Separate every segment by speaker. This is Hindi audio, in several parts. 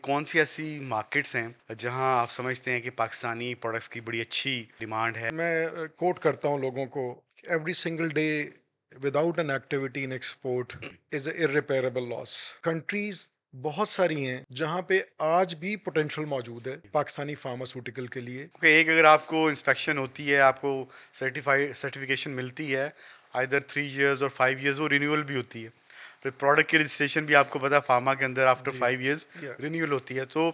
Speaker 1: कौन सी ऐसी मार्केट्स हैं जहां आप समझते हैं कि पाकिस्तानी प्रोडक्ट्स की बड़ी अच्छी डिमांड है?
Speaker 2: मैं कोट करता हूँ लोगों को, every single day without an activity in export is irreparable loss. Countries बहुत सारी हैं जहाँ पे आज भी पोटेंशियल मौजूद है पाकिस्तानी फार्मास्यूटिकल के लिए।
Speaker 1: क्योंकि एक अगर आपको इंस्पेक्शन होती है, आपको सर्टिफिकेशन मिलती है, आइदर 3 इयर्स और 5 इयर्स, वो रिन्यूअल भी होती है। फिर प्रोडक्ट की रजिस्ट्रेशन भी आपको पता है फार्मा के अंदर आफ्टर
Speaker 2: जी
Speaker 1: 5 इयर्स
Speaker 2: या
Speaker 1: रिन्यूअल होती है। तो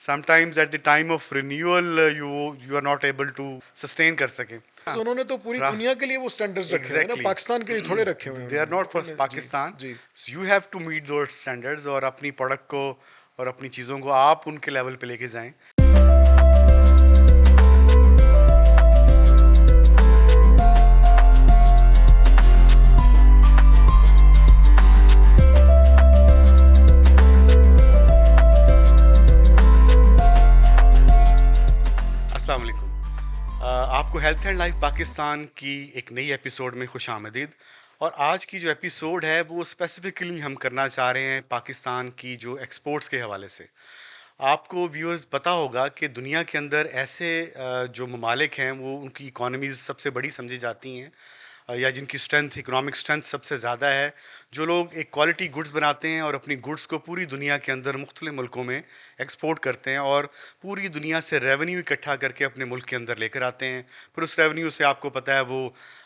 Speaker 1: sometimes at the time of renewal you you are not able to sustain कर सके।
Speaker 2: उन्होंने तो पूरी दुनिया के लिए वो स्टैंडर्ड्स रखे हुए हैं ना,
Speaker 1: एग्जैक्टली,
Speaker 2: पाकिस्तान के लिए थोड़े रखे हुए हैं
Speaker 1: दे आर
Speaker 2: उन्होंने
Speaker 1: नॉट फॉर
Speaker 2: उन्हें। जी
Speaker 1: पाकिस्तान।
Speaker 2: जी।
Speaker 1: You have to meet those standards और अपनी प्रोडक्ट को और अपनी चीज़ों को आप उनके लेवल पे लेके जाएं। अस्सलाम वालेकुम। आपको हेल्थ एंड लाइफ पाकिस्तान की एक नई एपिसोड में खुश आमदीद। और आज की जो एपिसोड है वो स्पेसिफिकली हम करना चाह रहे हैं पाकिस्तान की जो एक्सपोर्ट्स के हवाले से। आपको व्यूअर्स पता होगा कि दुनिया के अंदर ऐसे जो ममालिक हैं वो उनकी इकोनॉमीज़ सबसे बड़ी समझी जाती हैं, या जिनकी स्ट्रेंथ, इकोनॉमिक स्ट्रेंथ सबसे ज़्यादा है, जो लोग एक क्वालिटी गुड्स बनाते हैं और अपनी गुड्स को पूरी दुनिया के अंदर मुख्तलिफ मुल्कों में एक्सपोर्ट करते हैं और पूरी दुनिया से रेवेन्यू इकट्ठा करके अपने मुल्क के अंदर लेकर आते हैं। फिर उस रेवेन्यू से आपको पता है वो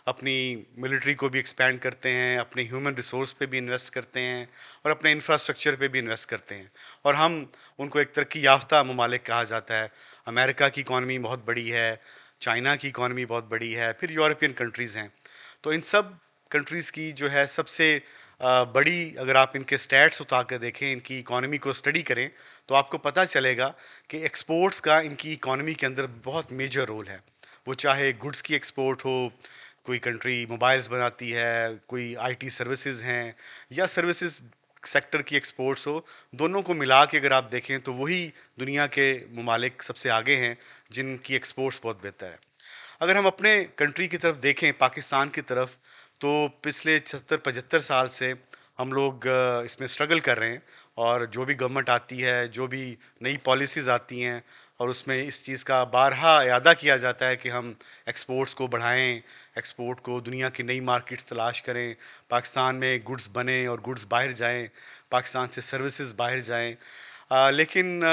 Speaker 1: अपनी मिलिट्री को भी एक्सपेंड करते हैं, अपने ह्यूमन रिसोर्स पे भी इन्वेस्ट करते हैं और अपने इंफ्रास्ट्रक्चर पे भी इन्वेस्ट करते हैं। और हम उनको एक तरक्की याफ्ता ममालिक कहा जाता है। अमेरिका की इकॉनमी बहुत बड़ी है, चाइना की इकॉनमी बहुत बड़ी है, फिर यूरोपियन कंट्रीज़ हैं। तो इन सब कंट्रीज़ की जो है सबसे बड़ी, अगर आप इनके स्टैट्स उतार कर देखें, इनकी इकॉनमी को स्टडी करें, तो आपको पता चलेगा कि एक्सपोर्ट्स का इनकी इकॉनमी के अंदर बहुत मेजर रोल है। वो चाहे गुड्स की एक्सपोर्ट हो, कोई कंट्री मोबाइल्स बनाती है, कोई आईटी सर्विसेज हैं, या सर्विसेज सेक्टर की एक्सपोर्ट्स हो, दोनों को मिला के अगर आप देखें तो वही दुनिया के ममालिक सबसे आगे हैं जिनकी एक्सपोर्ट्स बहुत बेहतर है। अगर हम अपने कंट्री की तरफ देखें, पाकिस्तान की तरफ, तो पिछले 76-75 साल से हम लोग इसमें स्ट्रगल कर रहे हैं। और जो भी गवर्नमेंट आती है, जो भी नई पॉलिसीज़ आती हैं, और उसमें इस चीज़ का बारहा इरादा किया जाता है कि हम एक्सपोर्ट्स को बढ़ाएं, एक्सपोर्ट को, दुनिया की नई मार्केट्स तलाश करें, पाकिस्तान में गुड्स बने और गुड्स बाहर जाएं, पाकिस्तान से सर्विसेज बाहर जाएं। लेकिन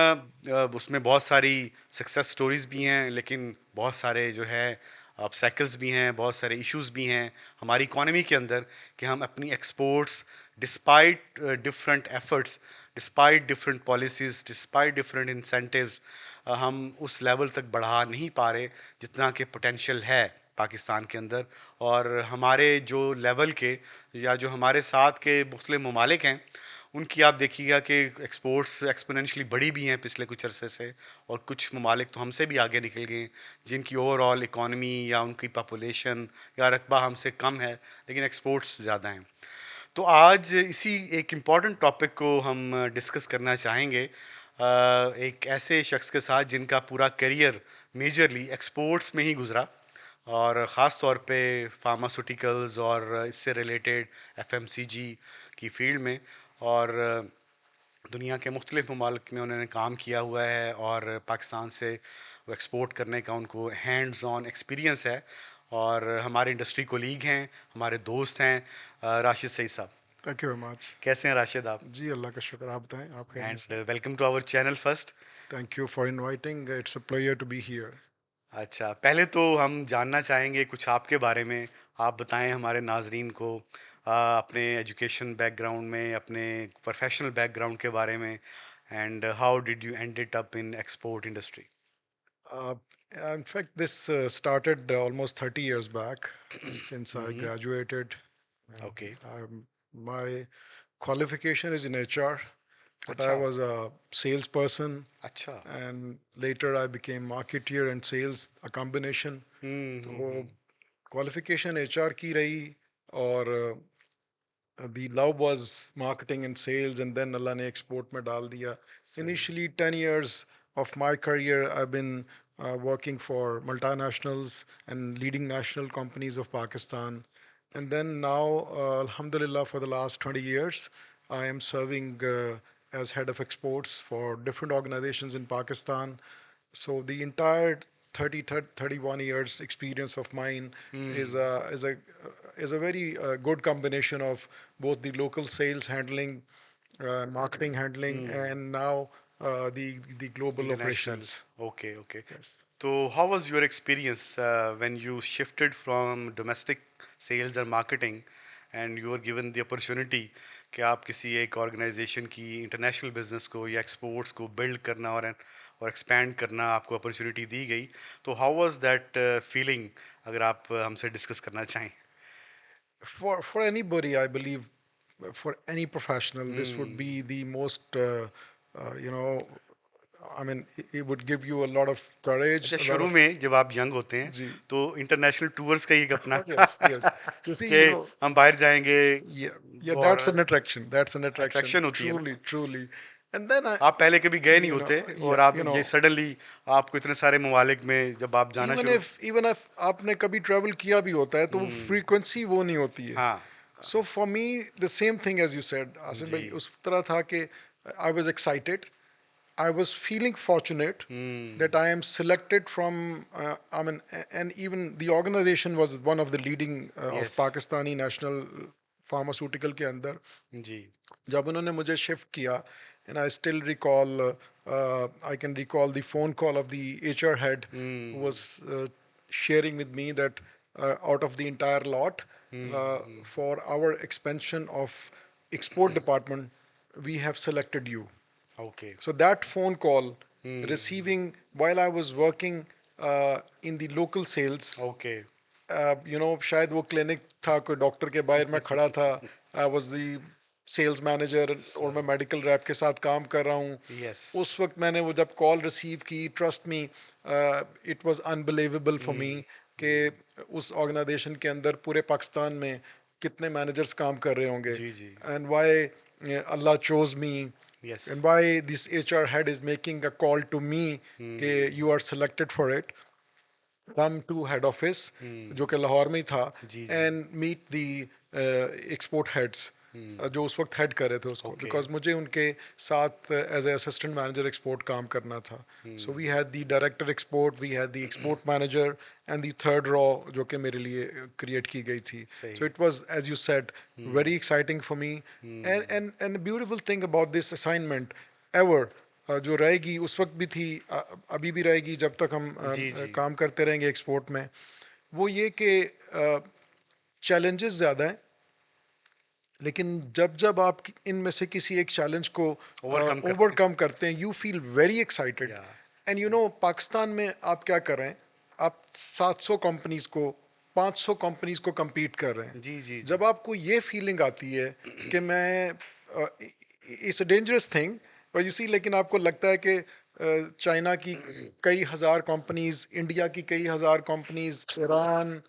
Speaker 1: उसमें बहुत सारी सक्सेस स्टोरीज़ भी हैं, लेकिन बहुत सारे जो है ऑब्स्टैकल्स भी हैं, बहुत सारे इश्यूज भी हैं हमारी इकोनॉमी के अंदर, कि हम अपनी exports despite different efforts, despite different policies, despite different incentives, हम उस लेवल तक बढ़ा नहीं पा रहे जितना कि पोटेंशियल है पाकिस्तान के अंदर। और हमारे जो लेवल के, या जो हमारे साथ के मुख्तलिफ ममालिक हैं, उनकी आप देखिएगा कि एक्सपोर्ट्स एक्सपोनेंशियली बढ़ी भी हैं पिछले कुछ अरसे से। और कुछ ममालिक तो हमसे भी आगे निकल गए हैं, जिनकी ओवरऑल इकॉनमी या उनकी पॉपुलेशन या रकबा हमसे कम है, लेकिन एक्सपोर्ट्स ज़्यादा हैं। तो आज इसी एक इम्पॉर्टेंट टॉपिक को हम डिस्कस करना चाहेंगे एक ऐसे शख्स के साथ जिनका पूरा करियर मेजरली एक्सपोर्ट्स में ही गुजरा, और ख़ास तौर पे फार्मास्यूटिकल्स और इससे रिलेटेड एफएमसीजी की फील्ड में। और दुनिया के मुख्तलिफ ममालिक में उन्होंने काम किया हुआ है, और पाकिस्तान से वो एक्सपोर्ट करने का उनको हैंड्स ऑन एक्सपीरियंस है। और हमारे इंडस्ट्री कोलीग हैं, हमारे दोस्त हैं, राशिद सईद साहब।
Speaker 2: Thank you very much.
Speaker 1: कैसे हैं राशिद आप?
Speaker 2: जी अल्लाह का शुक्र, आप बताएं, आप
Speaker 1: एंड
Speaker 2: खैरियत से?
Speaker 1: Welcome to our channel first.
Speaker 2: Thank you for inviting, it's a pleasure to be here.
Speaker 1: अच्छा, पहले तो हम जानना चाहेंगे कुछ आपके बारे में। आप बताएं हमारे नाजरीन को अपने एजुकेशन बैकग्राउंड में, अपने प्रोफेशनल बैकग्राउंड के बारे में, and how did you ended up in export industry?
Speaker 2: Uh, in fact, this started almost 30 years back since I
Speaker 1: hmm.
Speaker 2: graduated.
Speaker 1: Okay.
Speaker 2: My qualification is in HR, but I
Speaker 1: अच्छा।
Speaker 2: was a salesperson,
Speaker 1: अच्छा।
Speaker 2: and later I became marketeer and sales, a combination. तो qualification HR की रही, और the love was marketing and sales, and then Allah ने export में डाल दिया. Initially 10 years of my career I've been working for multinationals and leading national companies of Pakistan. And then now, Alhamdulillah, for the last 20 years, I am serving as head of exports for different organizations in Pakistan. So the entire 31 years experience of mine is a is a is a very good combination of both the local sales handling, marketing handling, and now the global
Speaker 1: International.
Speaker 2: operations.
Speaker 1: Okay, okay.
Speaker 2: Yes.
Speaker 1: So, how was your experience when you shifted from domestic sales and marketing and you were given the opportunity कि आप किसी एक ऑर्गेनाइजेशन की इंटरनेशनल बिजनेस को या एक्सपोर्ट्स को बिल्ड करना और एक्सपैंड करना आपको अपॉर्चुनिटी दी गई तो हाउ वाज दैट फीलिंग अगर आप हमसे डिस्कस करना चाहें
Speaker 2: For anybody, I believe, for any professional, this would be the most, you know, I mean, it would give you a lot of courage,
Speaker 1: अच्छा
Speaker 2: a lot
Speaker 1: शुरू
Speaker 2: of,
Speaker 1: में जब आप यंग होते हैं
Speaker 2: जी,
Speaker 1: तो इंटरनेशनल टूर्स का ही अपना
Speaker 2: yes, yes. You see,
Speaker 1: कि
Speaker 2: you know,
Speaker 1: हम बाहर जाएंगे
Speaker 2: yeah, yeah,
Speaker 1: और
Speaker 2: that's an attraction. That's an attraction,
Speaker 1: attraction होती है ना
Speaker 2: truly, truly. And then
Speaker 1: आप पहले कभी गए नहीं
Speaker 2: you know,
Speaker 1: होते
Speaker 2: yeah,
Speaker 1: और आप
Speaker 2: you
Speaker 1: ये
Speaker 2: know,
Speaker 1: सडनली आपको इतने सारे ममालिक में जब आप जाना शुरू
Speaker 2: even if आपने कभी travel किया भी होता है, तो वो frequency वो नहीं होती है.
Speaker 1: हाँ
Speaker 2: So for me, the same thing as you said, Asim
Speaker 1: ji
Speaker 2: bhai, उस तरह था कि I was excited. I was feeling fortunate that I am selected from, I mean, and even the organization was one of the leading of
Speaker 1: yes
Speaker 2: Pakistani national pharmaceutical के अंदर.
Speaker 1: जी
Speaker 2: जब उन्होंने मुझे shift किया, and I still recall, I can recall the phone call of the HR head who was sharing with me that out of the entire lot, for our expansion of export department, we have selected you.
Speaker 1: Okay
Speaker 2: So that phone call, receiving while I was working in the local sales,
Speaker 1: okay
Speaker 2: you know, शायद वो क्लिनिक था कोई डॉक्टर के बाहर मैं खड़ा था. I was the sales manager और मैं मेडिकल रैप के साथ काम कर रहा हूँ.
Speaker 1: यस
Speaker 2: उस वक्त मैंने वो जब कॉल रिसीव की, trust me, it was unbelievable for me कि उस ऑर्गेनाइजेशन के अंदर पूरे पाकिस्तान में कितने मैनेजर्स काम कर रहे होंगे.
Speaker 1: जी जी
Speaker 2: and why Allah chose me
Speaker 1: yes
Speaker 2: and why this HR head is making a call to me कि you are selected for it. Come to head office जो कि लाहौर में ही था
Speaker 1: जी जी
Speaker 2: and meet the export heads जो उस वक्त हेड कर रहे थे उसको
Speaker 1: Okay.
Speaker 2: बिकॉज मुझे उनके साथ as a assistant manager export काम करना था. So we had the director export, we had the export manager and the third row जो कि मेरे लिए क्रिएट की गई थी.
Speaker 1: सही.
Speaker 2: So it was as you said very exciting for me and beautiful thing about this assignment ever जो रहेगी उस वक्त भी थी, अभी भी रहेगी जब तक हम
Speaker 1: जी, जी.
Speaker 2: काम करते रहेंगे एक्सपोर्ट में, वो ये कि चैलेंजेस ज़्यादा हैं, लेकिन जब जब आप इनमें से किसी एक चैलेंज को ओवरकम करते हैं, you feel very excited. And you know Pakistan में आप क्या कर रहे हैं, आप 700 कंपनीज को 500 कंपनीज को compete कर रहे हैं.
Speaker 1: जी जी
Speaker 2: जब आपको ये फीलिंग आती है कि मैं, इट्स अ डेंजरस थिंग पर यू सी, लेकिन आपको लगता है कि चाइना की कई हज़ार कंपनीज, इंडिया की कई हज़ार कंपनीज, ईरान,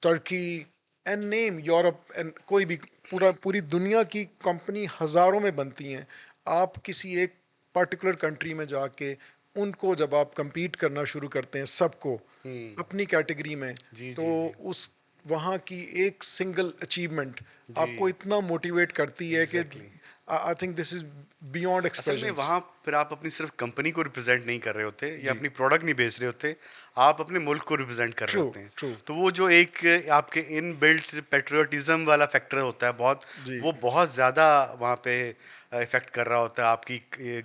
Speaker 2: तुर्की एंड नेम यूरोप एंड कोई भी पूरी दुनिया की कंपनी हज़ारों में बनती हैं. आप किसी एक पर्टिकुलर कंट्री में जाके उनको जब आप compete करना शुरू करते हैं सबको अपनी कैटेगरी में,
Speaker 1: जी,
Speaker 2: तो
Speaker 1: जी, जी.
Speaker 2: उस वहाँ की एक सिंगल अचीवमेंट
Speaker 1: जी.
Speaker 2: आपको इतना मोटिवेट करती है कि
Speaker 1: Exactly.
Speaker 2: I think this is beyond
Speaker 1: असल में
Speaker 2: एक्सप्रेशन.
Speaker 1: वहाँ पर आप अपनी सिर्फ कंपनी को रिप्रेजेंट नहीं कर रहे होते या
Speaker 2: जी.
Speaker 1: अपनी प्रोडक्ट नहीं बेच रहे होते, आप अपने मुल्क को रिप्रेजेंट कर रहे
Speaker 2: True,
Speaker 1: होते हैं.
Speaker 2: true.
Speaker 1: तो वो जो एक आपके इन बिल्ट पेट्रियोटिज्म वाला फैक्टर होता है बहुत,
Speaker 2: जी.
Speaker 1: वो बहुत ज़्यादा वहाँ पे इफेक्ट कर रहा होता है आपकी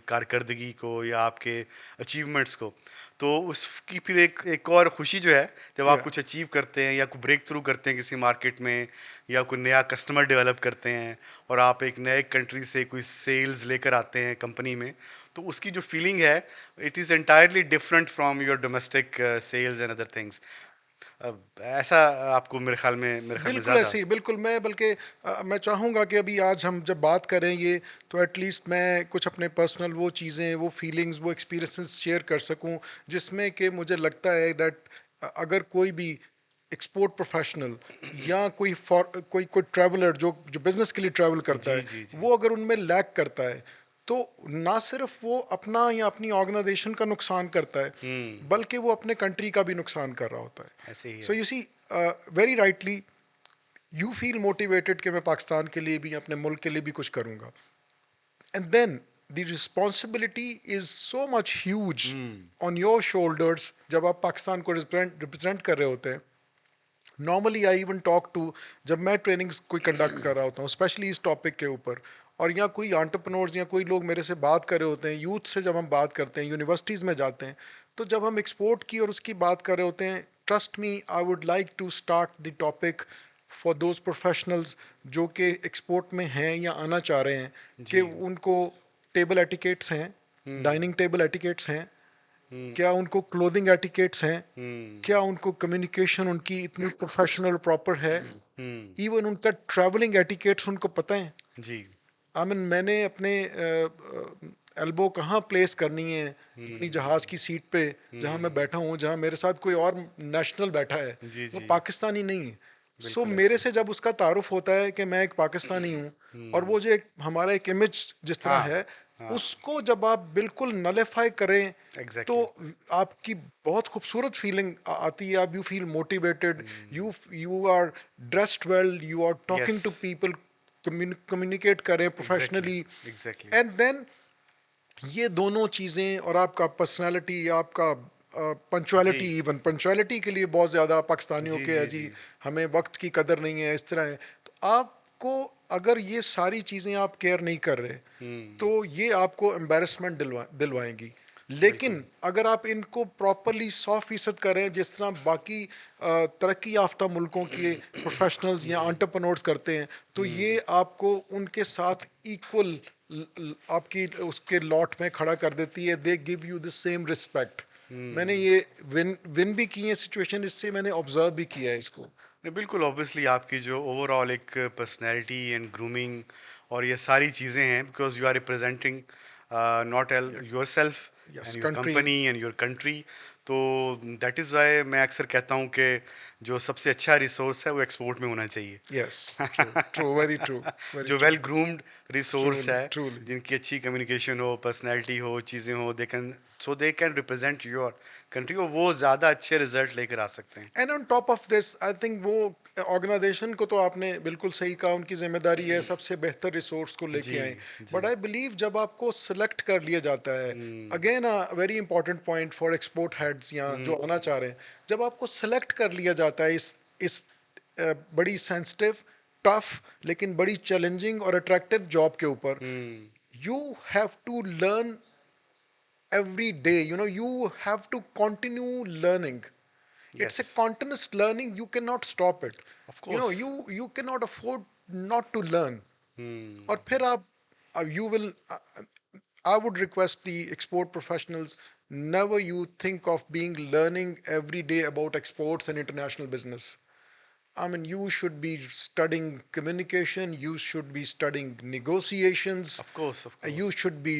Speaker 1: कारकर्दगी को या आपके अचीवमेंट्स को. तो उसकी फिर एक और खुशी जो है जब आप
Speaker 2: Yeah.
Speaker 1: कुछ अचीव करते हैं या कोई ब्रेक थ्रू करते हैं किसी मार्केट में या कोई नया कस्टमर डेवलप करते हैं और आप एक नए कंट्री से कोई सेल्स लेकर आते हैं कंपनी में, तो उसकी जो फीलिंग है it is entirely different from your domestic sales and other things. ऐसा आपको मेरे ख्याल में
Speaker 2: बिल्कुल
Speaker 1: ज़्यादा
Speaker 2: ऐसे ही, बिल्कुल. मैं बल्कि मैं चाहूँगा कि अभी आज हम जब बात करें ये, तो एटलीस्ट मैं कुछ अपने पर्सनल वो चीज़ें, वो फीलिंग्स, वो एक्सपीरियंसेस शेयर कर सकूं जिसमें कि मुझे लगता है दैट अगर कोई भी एक्सपोर्ट प्रोफेशनल या कोई ट्रैवलर जो जो बिजनेस के लिए ट्रैवल करता
Speaker 1: जी
Speaker 2: है,
Speaker 1: जी जी
Speaker 2: वो अगर उनमें लैक करता है, तो ना सिर्फ वो अपना या अपनी ऑर्गेनाइजेशन का नुकसान करता है, बल्कि वो अपने कंट्री का भी नुकसान कर रहा होता है.
Speaker 1: ऐसे ही
Speaker 2: सो
Speaker 1: है.
Speaker 2: You see, very rightly you feel motivated कि मैं पाकिस्तान के लिए भी, अपने मुल्क के लिए भी कुछ करूँगा. And then the responsibility is so much huge on your shoulders जब आप पाकिस्तान को represent कर रहे होते हैं. Normally I even talk to, जब मैं ट्रेनिंग्स कोई कंडक्ट कर रहा होता हूँ स्पेशली इस टॉपिक के ऊपर, और या कोई एंटरप्रेन्योर्स या कोई लोग मेरे से बात कर रहे होते हैं, यूथ से जब हम बात करते हैं, यूनिवर्सिटीज़ में जाते हैं, तो जब हम एक्सपोर्ट की और उसकी बात कर रहे होते हैं, trust me I would like to start the topic for those professionals जो कि एक्सपोर्ट में हैं या आना चाह रहे हैं, कि उनको टेबल एटिकेट्स हैं, डाइनिंग टेबल एटिकेट्स हैं, क्या उनको क्लोथिंग एटिकेट्स हैं, क्या उनको कम्युनिकेशन उनकी इतनी प्रोफेशनल प्रॉपर है, इवन उनका ट्रैवलिंग एटिकेट्स उनको पता है
Speaker 1: जी.
Speaker 2: आई मीन मैंने अपने एल्बो कहाँ प्लेस करनी है अपनी जहाज़ की सीट पे जहाँ मैं बैठा हूँ, जहाँ मेरे साथ कोई और नेशनल बैठा है,
Speaker 1: जी,
Speaker 2: वो
Speaker 1: जी.
Speaker 2: पाकिस्तानी नहीं है. सो मेरे से जब उसका तारुफ होता है कि मैं एक पाकिस्तानी हूँ, और वो जो एक हमारा एक इमेज जिस तरह
Speaker 1: हाँ,
Speaker 2: है,
Speaker 1: हाँ.
Speaker 2: उसको जब आप बिल्कुल नलिफाई करें,
Speaker 1: Exactly.
Speaker 2: तो आपकी बहुत खूबसूरत फीलिंग आती है. आप you feel motivated, you are dressed well, you are talking to
Speaker 1: Yes.
Speaker 2: People, communicate करें प्रोफेशनली,
Speaker 1: Exactly.
Speaker 2: एंड देन ये दोनों चीज़ें, और आपका पर्सनालिटी, आपका पंचुअलिटी,
Speaker 1: जी.
Speaker 2: इवन पंचुअलिटी के लिए बहुत ज़्यादा पाकिस्तानियों
Speaker 1: जी,
Speaker 2: के है
Speaker 1: जी,
Speaker 2: जी,
Speaker 1: जी.
Speaker 2: हमें वक्त की कदर नहीं है, इस तरह है. तो आपको अगर ये सारी चीज़ें आप केयर नहीं कर रहे, तो ये आपको एम्बेरसमेंट दिलवाएंगी. लेकिन
Speaker 1: बिल्कुल.
Speaker 2: अगर आप इनको प्रॉपरली 100% करें जिस तरह बाकी तरक्की याफ्ता मुल्कों के प्रोफेशनल्स या एंटरप्रेन्योर्स करते हैं, तो ये आपको उनके साथ इक्वल आपकी उसके लॉट में खड़ा कर देती है. They give you the same respect. मैंने ये विन विन भी की है सिचुएशन, इससे मैंने ऑब्जर्व भी किया है इसको.
Speaker 1: नहीं, बिल्कुल ऑब्वियसली आपकी जो ओवरऑल एक पर्सनैलिटी एंड ग्रूमिंग और ये सारी चीज़ें हैं, because you are representing not all yourself
Speaker 2: yes,
Speaker 1: and your
Speaker 2: country.
Speaker 1: Company and your country. तो दैट इज़ वाई मैं अक्सर कहता हूँ कि जो सबसे अच्छा रिसोर्स है वो एक्सपोर्ट में होना चाहिए.
Speaker 2: Yes, true true, very true, very
Speaker 1: जो
Speaker 2: true.
Speaker 1: Well groomed resource
Speaker 2: truly,
Speaker 1: है,
Speaker 2: ट्रूली.
Speaker 1: जिनकी अच्छी कम्युनिकेशन हो, पर्सनैलिटी हो, चीज़ें हो, they can represent your country, और वो ज़्यादा अच्छे रिजल्ट लेकर आ सकते हैं.
Speaker 2: And on top of this I think वो ऑर्गेनाइजेशन को, तो आपने बिल्कुल सही कहा, उनकी जिम्मेदारी है सबसे बेहतर रिसोर्स को
Speaker 1: जी,
Speaker 2: लेके आए. But
Speaker 1: ji.
Speaker 2: आई बिलीव जब आपको सिलेक्ट कर लिया जाता है, again a very important point for export heads या जो आना चाह रहे हैं, जब आपको सिलेक्ट कर लिया जाता है इस बड़ी सेंसिटिव, टफ, लेकिन बड़ी चैलेंजिंग और अट्रैक्टिव जॉब के ऊपर, you have to learn every day. You have to continue learning. It's a
Speaker 1: Yes,
Speaker 2: continuous learning. You cannot stop it.
Speaker 1: of course.
Speaker 2: You cannot afford not to learn.
Speaker 1: Hmm.
Speaker 2: और फिर आप you will I would request the export professionals, never you think of being learning every day about exports and international business. I mean, you should be studying communication, you should be studying negotiations,
Speaker 1: Of course, of
Speaker 2: you
Speaker 1: course.
Speaker 2: should be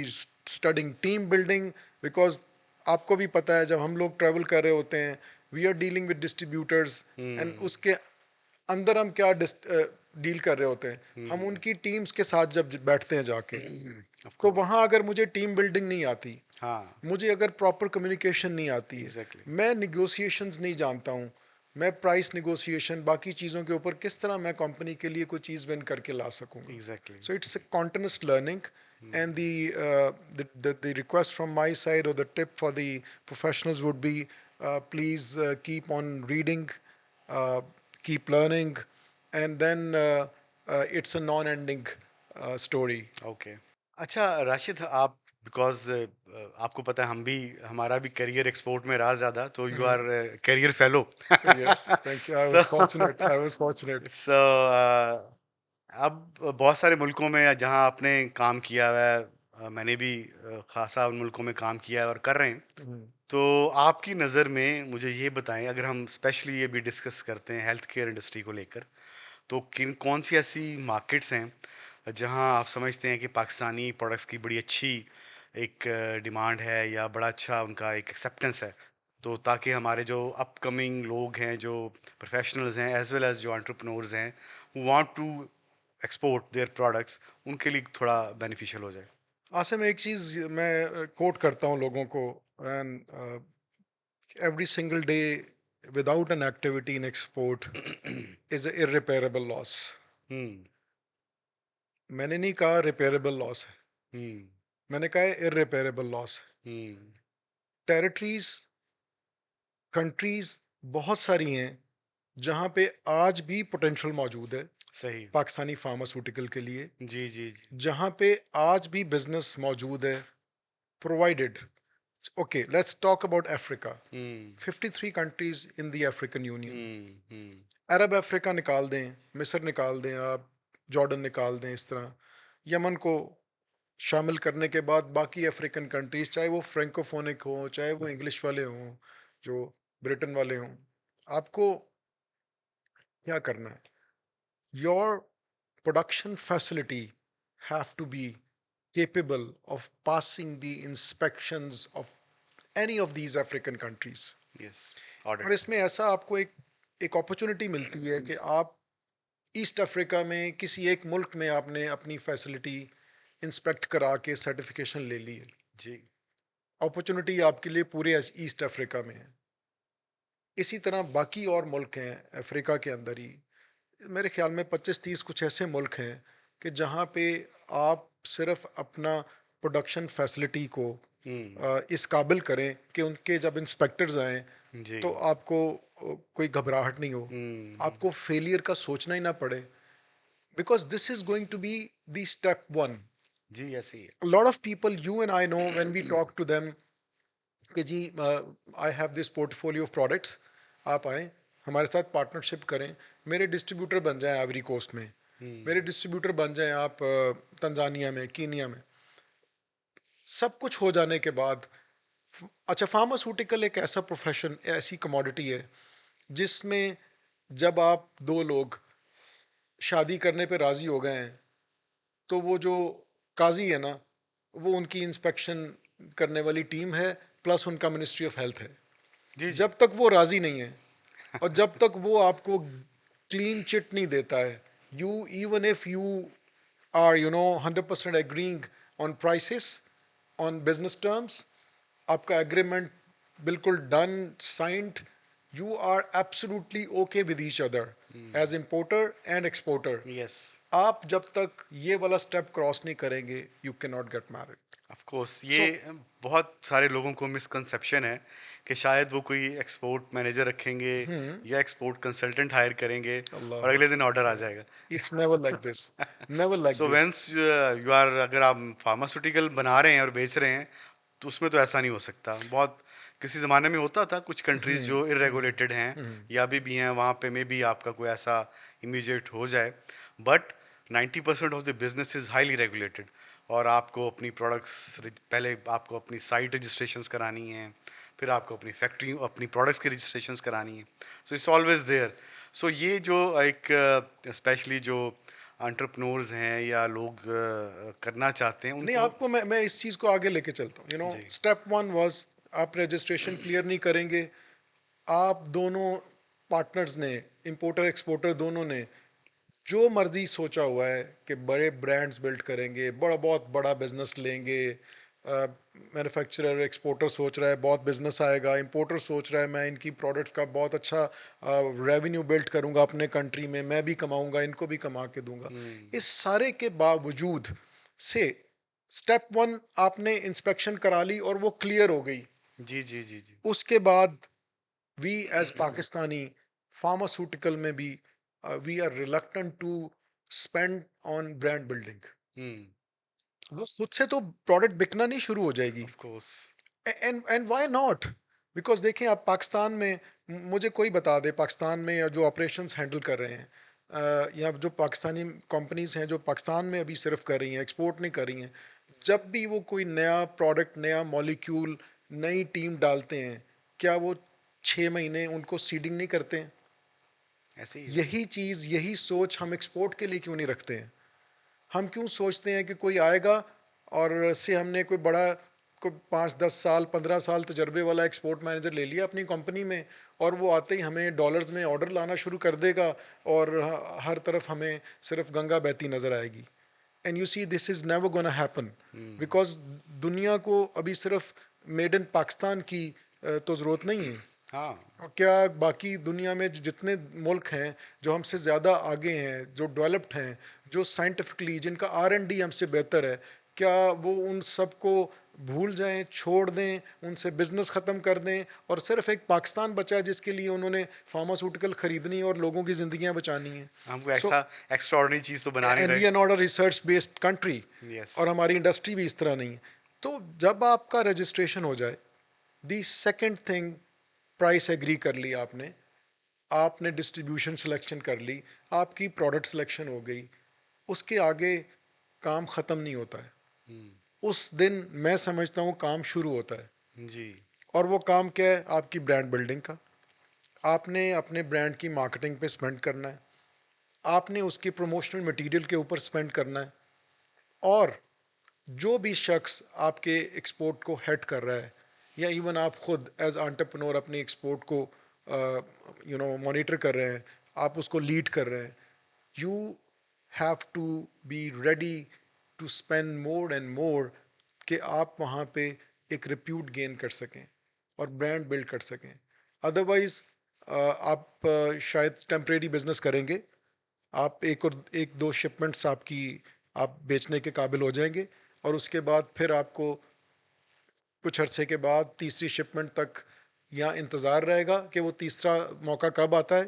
Speaker 2: studying team building, because आपको भी पता है जब हम लोग ट्रैवल कर रहे होते हैं, we are dealing with distributors, and उसके अंदर हम क्या डील कर रहे होते हैं, हम उनकी टीम्स के साथ जब बैठते हैं जाके,
Speaker 1: Of
Speaker 2: तो
Speaker 1: course.
Speaker 2: वहाँ अगर मुझे टीम बिल्डिंग नहीं आती,
Speaker 1: हाँ,
Speaker 2: मुझे अगर प्रॉपर कम्युनिकेशन नहीं आती है,
Speaker 1: Exactly.
Speaker 2: मैं निगोशिएशंस नहीं जानता हूँ, मैं प्राइस निगोशिएशन बाकी चीज़ों के ऊपर किस तरह मैं कंपनी के लिए कोई चीज़ विन करके ला सकूँगा.
Speaker 1: exactly.
Speaker 2: So it's a continuous learning, and the request from my side, or the tip for the professionals would be, please keep on reading, keep learning, and then it's a non-ending story.
Speaker 1: Okay. अच्छा राशिद, आप बिकॉज आपको पता है हमारा भी करियर एक्सपोर्ट में रहा ज़्यादा, तो you are career fellow.
Speaker 2: Yes, thank you. I
Speaker 1: so
Speaker 2: was fortunate. I was fortunate.
Speaker 1: So अब बहुत सारे मुल्कों में जहां आपने काम किया हुआ है, मैंने भी खासा उन मुल्कों में काम किया है और कर रहे हैं. तो आपकी नज़र में मुझे ये बताएं, अगर हम स्पेशली ये भी डिस्कस करते हैं हेल्थ केयर इंडस्ट्री को लेकर, तो कौन सी ऐसी मार्केट्स हैं जहां आप समझते हैं कि पाकिस्तानी प्रोडक्ट्स की बड़ी अच्छी एक डिमांड है या बड़ा अच्छा उनका एक एक्सेप्टेंस है, तो ताकि हमारे जो अपकमिंग लोग हैं, जो प्रोफेशनल्स हैं, एज वेल एज जो एंटरप्रेन्योर्स हैं, who want to export their products, उनके लिए थोड़ा बेनिफिशियल हो जाए.
Speaker 2: आसिम, एक चीज़ मैं कोट करता हूँ लोगों को, and every single day without an activity in export is an irreparable loss.
Speaker 1: हम्म.
Speaker 2: मैंने नहीं कहा repairable loss है.
Speaker 1: हम्म.
Speaker 2: मैंने कहा है इररिपेयरेबल लॉस।
Speaker 1: हम्म।
Speaker 2: टेरिटरीज, कंट्रीज बहुत सारी हैं जहां पे आज भी पोटेंशियल मौजूद है
Speaker 1: सही।
Speaker 2: पाकिस्तानी फार्मास्यूटिकल के लिए,
Speaker 1: जी जी जी।
Speaker 2: जहां पे आज भी बिजनेस मौजूद है, provided. Okay, let's talk about Africa.
Speaker 1: Hmm
Speaker 2: 53 countries in the African union.
Speaker 1: Hmm.
Speaker 2: Arab Africa निकाल दें, मिस्र निकाल दें, आप जॉर्डन निकाल दें, इस तरह यमन को शामिल करने के बाद बाकी अफ्रीकन कंट्रीज, चाहे वो फ्रेंकोफोनिक हो, चाहे वो इंग्लिश वाले हों, जो ब्रिटेन वाले हों, आपको क्या करना है? Your production facility have to be capable of passing the inspections of any of these African countries.
Speaker 1: Yes.
Speaker 2: और
Speaker 1: ऑडिट।
Speaker 2: इसमें ऐसा आपको एक अपॉर्चुनिटी मिलती है कि आप ईस्ट अफ्रीका में किसी एक मुल्क में आपने अपनी फैसिलिटी इंस्पेक्ट करा के सर्टिफिकेशन ले ली है।
Speaker 1: जी।
Speaker 2: अपॉर्चुनिटी आपके लिए पूरे ईस्ट अफ्रीका में है। इसी तरह बाकी और मुल्क हैं अफ्रीका के अंदर ही, मेरे ख्याल में 25-30 कुछ ऐसे मुल्क हैं कि जहाँ पे आप सिर्फ अपना प्रोडक्शन फैसिलिटी को
Speaker 1: हम्म।
Speaker 2: इस काबिल करें कि उनके जब इंस्पेक्टर्स आएँ
Speaker 1: जी।
Speaker 2: तो आपको कोई घबराहट नहीं हो,
Speaker 1: हम्म।
Speaker 2: आपको फेलियर का सोचना ही ना पड़े, because this is going to be the step one.
Speaker 1: जी ऐसे ही है।
Speaker 2: A lot of people, you and I know, when we talk to them कि जी I have this portfolio of products, आप आएँ हमारे साथ पार्टनरशिप करें, मेरे डिस्ट्रीब्यूटर बन जाएं आइवरी कोस्ट में, मेरे डिस्ट्रीब्यूटर बन जाएं आप तंजानिया में, कीनिया में। सब कुछ हो जाने के बाद, अच्छा, फार्मास्यूटिकल एक ऐसा प्रोफेशन, ऐसी कमोडिटी है जिसमें जब आप दो लोग शादी करने पे राजी हो गए हैं तो वो जो काजी है ना, वो उनकी इंस्पेक्शन करने वाली टीम है, प्लस उनका मिनिस्ट्री ऑफ हेल्थ है।
Speaker 1: जी जी।
Speaker 2: जब तक वो राजी नहीं है और जब तक वो आपको क्लीन चिट नहीं देता है, you even if you are 100% agreeing on prices, on business terms, आपका एग्रीमेंट बिल्कुल done, signed, you are absolutely okay with each other as importer and exporter.
Speaker 1: Yes.
Speaker 2: आप जब तक ये वाला स्टेप क्रॉस नहीं करेंगे, you can not get married.
Speaker 1: Of course ये
Speaker 2: सो
Speaker 1: बहुत सारे लोगों को मिसकंसेप्शन है कि शायद वो कोई एक्सपोर्ट मैनेजर रखेंगे या एक्सपोर्ट कंसल्टेंट हायर करेंगे और
Speaker 2: अल्लाह,
Speaker 1: अगले दिन ऑर्डर आ जाएगा।
Speaker 2: It's never like this, never like
Speaker 1: so
Speaker 2: this.
Speaker 1: Once you are, अगर आप फार्मास्यूटिकल बना रहे हैं और बेच रहे हैं तो उसमें तो ऐसा नहीं हो सकता। बहुत किसी ज़माने में होता था, कुछ कंट्रीज जो इरेगुलेटेड हैं या अभी भी हैं, वहाँ पे में भी आपका कोई ऐसा इमीडिएट हो जाए, but 90% of the business is highly regulated. और आपको अपनी प्रोडक्ट्स, पहले आपको अपनी साइट रजिस्ट्रेशंस करानी है, फिर आपको अपनी फैक्ट्री, अपनी प्रोडक्ट्स की रजिस्ट्रेशंस करानी है। So it's always there. So ये जो एक स्पेशली जो एंटरप्रेन्योर्स हैं या लोग करना चाहते हैं
Speaker 2: नहीं,
Speaker 1: उनको।
Speaker 2: आपको मैं इस चीज को आगे लेके चलता हूँ।
Speaker 1: जी।
Speaker 2: स्टेप वन वाज, आप रजिस्ट्रेशन क्लियर नहीं करेंगे, आप दोनों पार्टनर्स ने, इंपोर्टर एक्सपोर्टर दोनों ने जो मर्जी सोचा हुआ है कि बड़े ब्रांड्स बिल्ड करेंगे, बहुत बड़ा बिजनेस लेंगे, मैन्युफैक्चरर एक्सपोर्टर सोच रहा है बहुत बिजनेस आएगा, इंपोर्टर सोच रहा है मैं इनकी प्रोडक्ट्स का बहुत अच्छा रेवेन्यू बिल्ड करूंगा अपने कंट्री में, मैं भी कमाऊंगा, इनको भी कमा के दूंगा। इस सारे के बावजूद से स्टेप वन आपने इंस्पेक्शन करा ली और वो क्लियर हो गई,
Speaker 1: जी जी जी जी।
Speaker 2: उसके बाद वी एज पाकिस्तानी फार्मास्यूटिकल में भी we are reluctant to spend on brand building. वो खुद से तो प्रोडक्ट बिकना नहीं शुरू हो जाएगी।
Speaker 1: Of course.
Speaker 2: And why not? Because देखें, आप पाकिस्तान में, मुझे कोई बता दे पाकिस्तान में या जो ऑपरेशंस हैंडल कर रहे हैं, या जो पाकिस्तानी कंपनीज हैं जो पाकिस्तान में अभी सिर्फ कर रही हैं, एक्सपोर्ट नहीं कर रही हैं, जब भी वो कोई नया प्रोडक्ट, नया मॉलिक्यूल, नई टीम डालते हैं, क्या वो 6 महीने उनको सीडिंग नहीं करते हैं?
Speaker 1: ऐसे ही है।
Speaker 2: यही चीज़, यही सोच हम एक्सपोर्ट के लिए क्यों नहीं रखते हैं? हम क्यों सोचते हैं कि कोई आएगा और से हमने कोई बड़ा, कोई 5-10 साल 15 साल तजर्बे वाला एक्सपोर्ट मैनेजर ले लिया अपनी कंपनी में, और वो आते ही हमें डॉलर्स में ऑर्डर लाना शुरू कर देगा और हर तरफ हमें सिर्फ गंगा बहती नजर आएगी। And you see, this is never gonna happen, because दुनिया को अभी सिर्फ मेड इन पाकिस्तान की तो ज़रूरत नहीं है।
Speaker 1: हाँ।
Speaker 2: और क्या बाकी दुनिया में जितने मुल्क हैं जो हमसे ज़्यादा आगे हैं, जो डेवलप्ड हैं, जो साइंटिफिकली, जिनका R&D हमसे बेहतर है, क्या वो उन सबको भूल जाएं, छोड़ दें, उनसे बिजनेस ख़त्म कर दें और सिर्फ एक पाकिस्तान बचा है जिसके लिए उन्होंने फार्मास्यूटिकल खरीदनी और लोगों की ज़िंदगियां बचानी हैं?
Speaker 1: हमको
Speaker 2: सो
Speaker 1: ऐसा एक्स्ट्राऑर्डिनरी चीज़ तो बना नहीं
Speaker 2: एंड वी
Speaker 1: रहे।
Speaker 2: Are not a research based country
Speaker 1: yes.
Speaker 2: और हमारी इंडस्ट्री भी इस तरह नहीं है। तो जब आपका रजिस्ट्रेशन हो जाए, the second thing, price agree कर ली आपने, आपने डिस्ट्रीब्यूशन सिलेक्शन कर ली, आपकी प्रोडक्ट सिलेक्शन हो गई, उसके आगे काम ख़त्म नहीं होता है। उस दिन मैं समझता हूँ काम शुरू होता है।
Speaker 1: जी।
Speaker 2: और वो काम क्या है? आपकी ब्रांड बिल्डिंग का। आपने अपने ब्रांड की मार्केटिंग पे स्पेंड करना है, आपने उसकी प्रमोशनल मटेरियल के ऊपर स्पेंड करना है, और जो भी शख्स आपके एक्सपोर्ट को हेड कर रहा है या इवन आप खुद एज एंटरप्रेन्योर अपनी एक्सपोर्ट को मॉनिटर कर रहे हैं, आप उसको लीड कर रहे हैं, you have to be ready to spend more and more कि आप वहाँ पे एक रिप्यूट गेन कर सकें और ब्रांड बिल्ड कर सकें। अदरवाइज आप शायद टेम्परेरी बिजनेस करेंगे, आप एक दो शिपमेंट्स आपकी आप बेचने के काबिल हो जाएंगे और उसके बाद फिर आपको कुछ अरसे के बाद तीसरी शिपमेंट तक या इंतज़ार रहेगा कि वो तीसरा मौका कब आता है,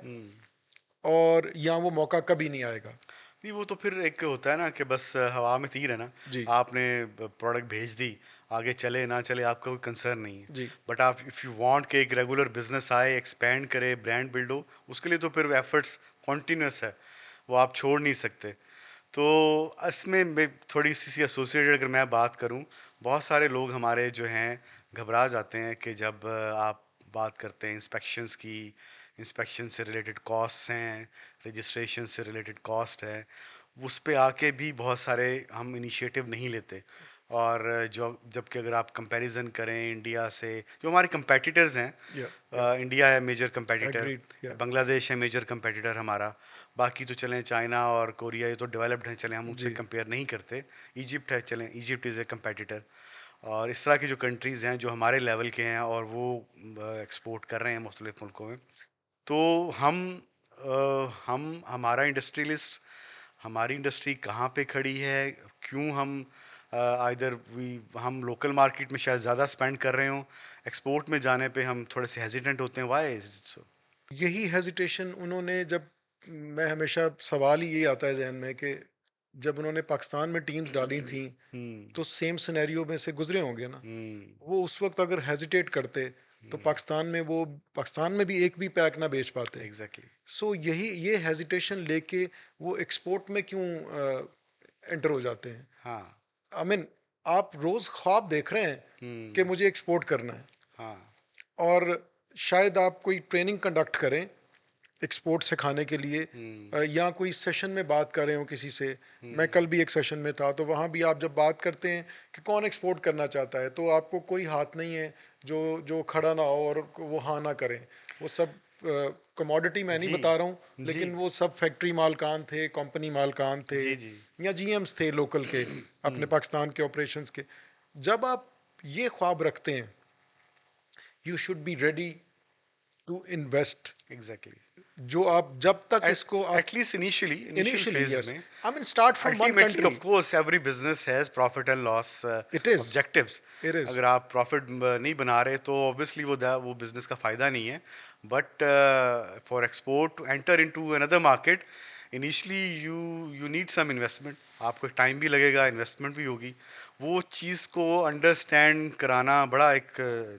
Speaker 2: और या वो मौका कभी नहीं आएगा।
Speaker 1: नहीं, वो तो फिर एक होता है ना कि बस हवा में तीर है ना।
Speaker 2: जी
Speaker 1: आपने प्रोडक्ट भेज दी, आगे चले ना चले आपका कोई कंसर्न नहीं है।
Speaker 2: जी
Speaker 1: बट आप इफ़ यू वांट कि एक रेगुलर बिजनेस आए, एक्सपेंड करे, ब्रांड बिल्ड हो, उसके लिए तो फिर एफर्ट्स कॉन्टीन्यूस है, वो आप छोड़ नहीं सकते। तो इसमें मैं थोड़ी सी एसोसिएटेड अगर मैं बात करूं, बहुत सारे लोग हमारे जो हैं घबरा जाते हैं कि जब आप बात करते हैं इंस्पेक्शंस की, इंस्पेक्शन से रिलेटेड कॉस्ट्स हैं, रजिस्ट्रेशन से रिलेटेड कॉस्ट है, उस पे आके भी बहुत सारे हम इनिशिएटिव नहीं लेते। और जो जबकि अगर आप कंपैरिजन करें इंडिया से, जो हमारे कंपेटिटर्स हैं,
Speaker 2: या
Speaker 1: इंडिया है मेजर कंपेटिटर,
Speaker 2: एग्रीड या
Speaker 1: बांग्लादेश है मेजर कंपेटिटर हमारा, बाकी तो चलें चाइना और कोरिया, ये तो डेवलप्ड हैं, चलें हम उनसे
Speaker 2: जी
Speaker 1: कंपेयर नहीं करते। इजिप्ट है, चलें इजिप्ट इज़ ए कंपेटिटर। और इस तरह की जो कंट्रीज़ हैं जो हमारे लेवल के हैं और वो एक्सपोर्ट कर रहे हैं मुख्तलिफ मुल्कों में, तो हम हमारा इंडस्ट्रियलिस्ट, हमारी इंडस्ट्री कहाँ पे खड़ी है, क्यों हम आइदर वी हम लोकल मार्केट में शायद ज़्यादा स्पेंड कर रहे हों, एक्सपोर्ट में जाने पे हम थोड़े से हेजिटेंट होते हैं, व्हाई इज इट सो?
Speaker 2: यही हेजिटेशन उन्होंने जब, मैं हमेशा सवाल ही यही आता है जहन में कि जब उन्होंने पाकिस्तान में टीम्स डाली थी तो सेम सिनेरियो में से गुजरे होंगे ना। वो उस वक्त अगर हेजिटेट करते तो पाकिस्तान में भी एक भी पैक ना बेच पाते।
Speaker 1: एग्जैक्टली।
Speaker 2: सो यही ये हेजिटेशन लेके वो एक्सपोर्ट में क्यों एंटर हो जाते हैं?
Speaker 1: हाँ।
Speaker 2: आई मीन आप रोज ख्वाब देख रहे हैं कि मुझे एक्सपोर्ट करना है,
Speaker 1: हाँ।
Speaker 2: और शायद आप कोई ट्रेनिंग कंडक्ट करें एक्सपोर्ट सिखाने के लिए, या कोई सेशन में बात कर रहे हो किसी से। मैं कल भी एक सेशन में था, तो वहाँ भी आप जब बात करते हैं कि कौन एक्सपोर्ट करना चाहता है, तो आपको कोई हाथ नहीं है जो जो खड़ा ना हो और वो हाँ ना करें। वो सब कमोडिटी मैं नहीं
Speaker 1: जी
Speaker 2: बता रहा हूँ,
Speaker 1: जी
Speaker 2: लेकिन वो सब फैक्ट्री मालकान थे, कंपनी मालकान थे,
Speaker 1: जी जी।
Speaker 2: या जीएम्स थे लोकल के अपने पाकिस्तान के ऑपरेशंस के। जब आप ये ख्वाब रखते हैं, you should be ready to invest.
Speaker 1: Exactly.
Speaker 2: जो आप जब तक इसको आप
Speaker 1: at least initial
Speaker 2: initially,
Speaker 1: phase
Speaker 2: yes,
Speaker 1: में।
Speaker 2: I mean start from one
Speaker 1: ultimately
Speaker 2: country.
Speaker 1: Of course every business has profit and loss
Speaker 2: It is,
Speaker 1: objectives.
Speaker 2: it is.
Speaker 1: अगर आप प्रॉफिट नहीं बना रहे तो ऑब्वियसली वो बिजनेस का फायदा नहीं है। But for export to enter into another market, initially you you need some investment, आपको टाइम भी लगेगा, इन्वेस्टमेंट भी होगी। वो चीज़ को अंडरस्टैंड कराना बड़ा एक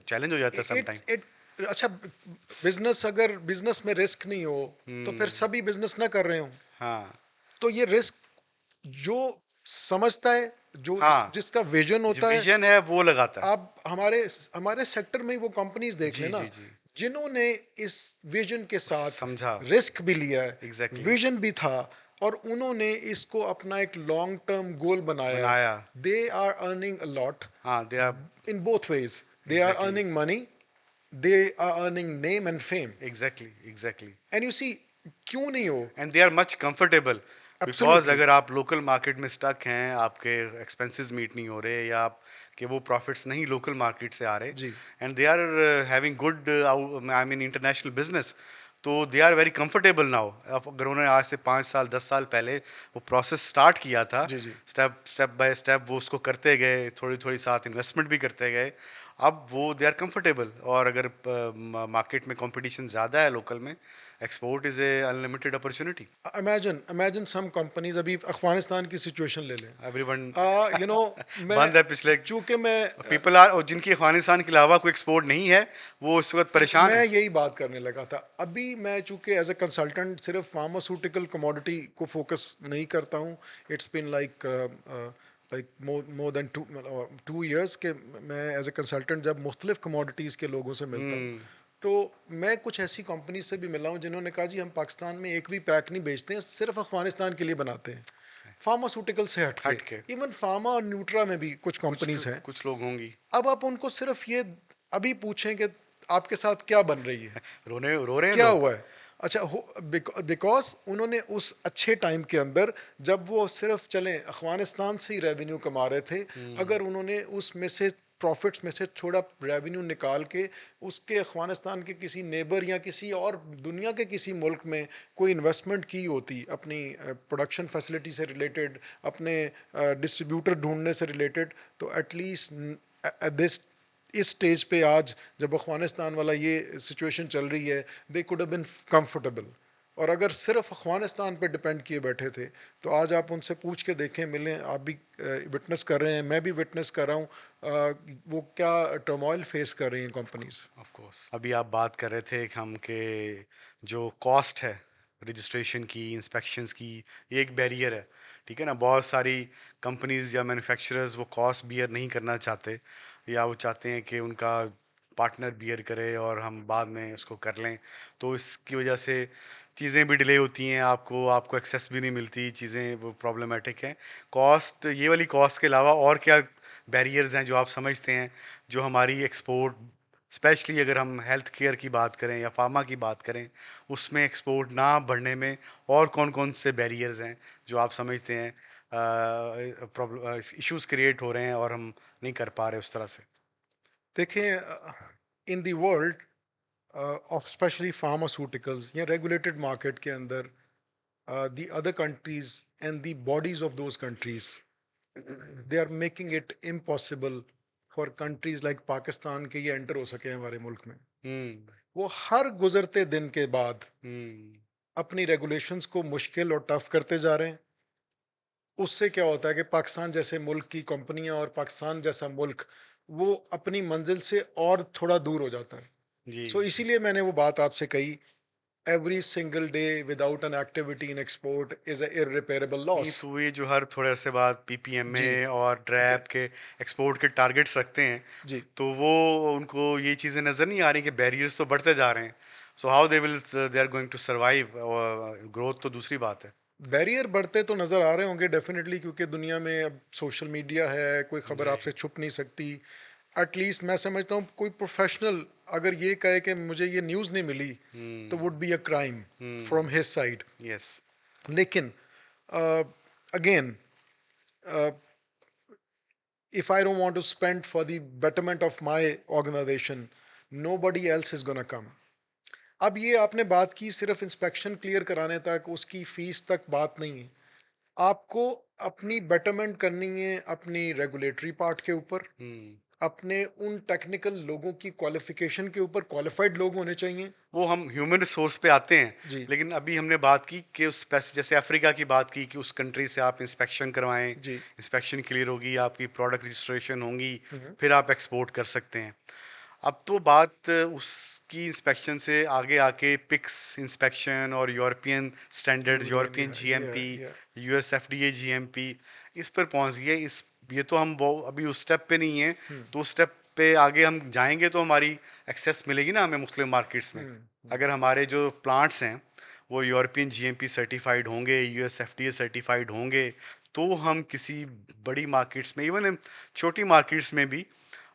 Speaker 1: चैलेंज हो जाता है
Speaker 2: It
Speaker 1: समटाइम।
Speaker 2: it अच्छा, बिजनेस अगर बिजनेस में रिस्क नहीं हो तो फिर सभी बिजनेस ना कर रहे हो।
Speaker 1: हाँ।
Speaker 2: तो ये रिस्क जो समझता है, जो
Speaker 1: हाँ।
Speaker 2: जिसका विजन
Speaker 1: जो
Speaker 2: होता है,
Speaker 1: विजन है वो लगाता है।
Speaker 2: आप हमारे हमारे सेक्टर में वो कंपनीज देख
Speaker 1: जी
Speaker 2: लेना
Speaker 1: जी जी।
Speaker 2: जिन्होंने इस विजन के साथ
Speaker 1: समझा।
Speaker 2: रिस्क भी लिया है,
Speaker 1: Exactly.
Speaker 2: विजन भी था, और उन्होंने इसको अपना एक लॉन्ग टर्म गोल बनाया।
Speaker 1: बनाया।
Speaker 2: They are earning a lot
Speaker 1: हाँ, they are
Speaker 2: in both ways. They are
Speaker 1: Exactly.
Speaker 2: earning money, they are earning name and fame.
Speaker 1: Exactly.
Speaker 2: And you see, क्यों नहीं हो?
Speaker 1: And they are much comfortable, because
Speaker 2: Absolutely.
Speaker 1: अगर आप लोकल मार्केट में स्टक हैं, आपके एक्सपेंसेस मीट नहीं हो रहे, या आप कि वो प्रॉफिट्स नहीं लोकल मार्केट से आ रहे,
Speaker 2: जी।
Speaker 1: And they are having good I mean international business, तो they are very comfortable now. अगर उन्होंने आज से 5 साल 10 साल पहले वो प्रोसेस स्टार्ट किया था,
Speaker 2: जी जी।
Speaker 1: स्टेप स्टेप बाय स्टेप वो उसको करते गए, थोड़ी थोड़ी साथ इन्वेस्टमेंट भी करते गए, अब वो दे आर कंफर्टेबल। और अगर मार्केट में कंपटीशन ज़्यादा है लोकल में, export is a unlimited opportunity.
Speaker 2: Imagine some companies, अभी अफगानिस्तान की सिचुएशन ले लें।
Speaker 1: एवरीवन
Speaker 2: यू नो मैं
Speaker 1: बंद है पिछले,
Speaker 2: चूंकि मैं
Speaker 1: पीपल आर, और जिनकी अफगानिस्तान के अलावा कोई एक्सपोर्ट नहीं है वो इस वक्त परेशान
Speaker 2: मैं
Speaker 1: है।
Speaker 2: यही बात करने लगा था। अभी मैं चूंकि एज ए कंसल्टेंट सिर्फ फार्मास्यूटिकल कमोडिटी को फोकस नहीं करता हूँ। It's been like more than 2 years के मैं एज ए कंसल्टेंट जब मुख्तलिफ कमोडिटीज़ के लोगों से मिलता हूँ, तो मैं कुछ ऐसी कंपनी से भी मिला हूँ जिन्होंने कहा जी हम पाकिस्तान में एक भी पैक नहीं बेचते हैं, सिर्फ अफगानिस्तान के लिए बनाते हैं, फार्मास्यूटिकल से हटके।
Speaker 1: हट के
Speaker 2: इवन फार्मा और न्यूट्रा में भी कुछ कंपनीज हैं।
Speaker 1: कुछ लोग होंगी।
Speaker 2: अब आप उनको सिर्फ ये अभी पूछें कि आपके साथ क्या बन रही है,
Speaker 1: रो रहे हैं
Speaker 2: क्या
Speaker 1: लोग।
Speaker 2: हुआ है। अच्छा, बिकॉज उन्होंने उस अच्छे टाइम के अंदर जब वो सिर्फ चलें अफगानिस्तान से ही रेवेन्यू कमा रहे थे, अगर उन्होंने उसमें से प्रॉफिट्स में से थोड़ा रेवेन्यू निकाल के उसके अफगानिस्तान के किसी नेबर या किसी और दुनिया के किसी मुल्क में कोई इन्वेस्टमेंट की होती, अपनी प्रोडक्शन फैसिलिटी से रिलेटेड, अपने डिस्ट्रीब्यूटर ढूंढने से रिलेटेड, तो एटलीस्ट दिस इस स्टेज पे आज जब अफगानिस्तान वाला ये सिचुएशन चल रही है, they could have been comfortable. और अगर सिर्फ अफगानिस्तान पे डिपेंड किए बैठे थे, तो आज आप उनसे पूछ के देखें, मिलें, आप भी विटनेस कर रहे हैं, मैं भी विटनेस कर रहा हूँ, वो क्या टर्मोइल फेस कर रही हैं कंपनीज।
Speaker 1: ऑफ कोर्स, अभी आप बात कर रहे थे कि हम के जो कॉस्ट है रजिस्ट्रेशन की, इंस्पेक्शंस की, ये एक बैरियर है, ठीक है ना। बहुत सारी कंपनीज या मैन्युफैक्चरर्स वो कॉस्ट बियर नहीं करना चाहते, या वो चाहते हैं कि उनका पार्टनर बियर करे और हम बाद में उसको कर लें। तो इसकी वजह से चीज़ें भी डिले होती हैं, आपको एक्सेस भी नहीं मिलती, चीज़ें वो प्रॉब्लमेटिक हैं। कॉस्ट, ये वाली कॉस्ट के अलावा और क्या बैरियर्स हैं जो आप समझते हैं जो हमारी एक्सपोर्ट, स्पेशली अगर हम हेल्थ केयर की बात करें या फार्मा की बात करें, उसमें एक्सपोर्ट ना बढ़ने में और कौन कौन से बैरियर्स हैं जो आप समझते हैं प्रॉब्लम, इश्यूज क्रिएट हो रहे हैं और हम नहीं कर पा रहे उस तरह से।
Speaker 2: देखें, in the world of specially pharmaceuticals या रेगुलेटेड मार्केट के अंदर, the other countries and the bodies of those countries, they are making it impossible for countries like Pakistan के ये एंटर हो सके हमारे मुल्क में।
Speaker 1: हम्म
Speaker 2: वो हर गुजरते दिन के बाद
Speaker 1: हम्म
Speaker 2: अपनी रेगुलेशंस को मुश्किल और टफ करते जा रहे हैं। उससे क्या होता है कि पाकिस्तान जैसे मुल्क की कंपनियां और पाकिस्तान जैसा मुल्क वो अपनी मंजिल से और थोड़ा दूर हो जाता है।
Speaker 1: जी
Speaker 2: सो इसीलिए मैंने वो बात आपसे कही, every single day without an activity in export is a irreparable loss।
Speaker 1: Means हुई जो हर थोड़े अरसे बाद
Speaker 2: जी
Speaker 1: पीपीएमए और
Speaker 2: जी
Speaker 1: ड्रैप के एक्सपोर्ट के टारगेट्स रखते हैं,
Speaker 2: जी।
Speaker 1: तो वो उनको ये चीज़ें नज़र नहीं आ रही कि बैरियर्स तो बढ़ते जा रहे हैं। So how they are going to survive, growth तो दूसरी बात है।
Speaker 2: बैरियर बढ़ते तो नज़र आ रहे होंगे डेफिनेटली, क्योंकि दुनिया में अब सोशल मीडिया है, कोई खबर
Speaker 1: जी
Speaker 2: आपसे छुप नहीं सकती। एटलीस्ट मैं समझता हूँ कोई प्रोफेशनल अगर ये कहे कि मुझे ये न्यूज़ नहीं मिली, तो would be a crime from his side.
Speaker 1: Yes.
Speaker 2: लेकिन again, if I don't want to spend for the betterment of my organization, nobody else is gonna come। अब ये आपने बात की सिर्फ इंस्पेक्शन क्लियर कराने तक, उसकी फीस तक बात नहीं है। आपको अपनी बेटरमेंट करनी है अपनी रेगुलेटरी पार्ट के ऊपर, अपने उन टेक्निकल लोगों की क्वालिफिकेशन के ऊपर, क्वालिफाइड लोग होने चाहिए।
Speaker 1: वो हम ह्यूमन रिसोर्स पे आते हैं,
Speaker 2: जी
Speaker 1: लेकिन अभी हमने बात की कि जैसे अफ्रीका की बात की कि उस कंट्री से आप इंस्पेक्शन करवाएं,
Speaker 2: जी।
Speaker 1: इंस्पेक्शन क्लियर होगी, आपकी प्रोडक्ट रजिस्ट्रेशन होंगी,
Speaker 2: हम्म,
Speaker 1: फिर आप एक्सपोर्ट कर सकते हैं। अब तो बात उसकी इंस्पेक्शन से आगे आके पिक्स इंस्पेक्शन और European standards, European GMP,
Speaker 2: yeah।
Speaker 1: US FDA GMP, इस पर पहुंच गए। इस ये तो हम अभी उस स्टेप पे नहीं है, तो उस स्टेप पे आगे हम जाएंगे तो हमारी एक्सेस मिलेगी ना हमें मुख्तलिफ मार्केट्स में। अगर हमारे जो प्लांट्स हैं वो यूरोपियन जीएमपी सर्टिफाइड होंगे, यूएस एफडीए सर्टिफाइड होंगे, तो हम किसी बड़ी मार्केट्स में, इवन छोटी मार्केट्स में भी,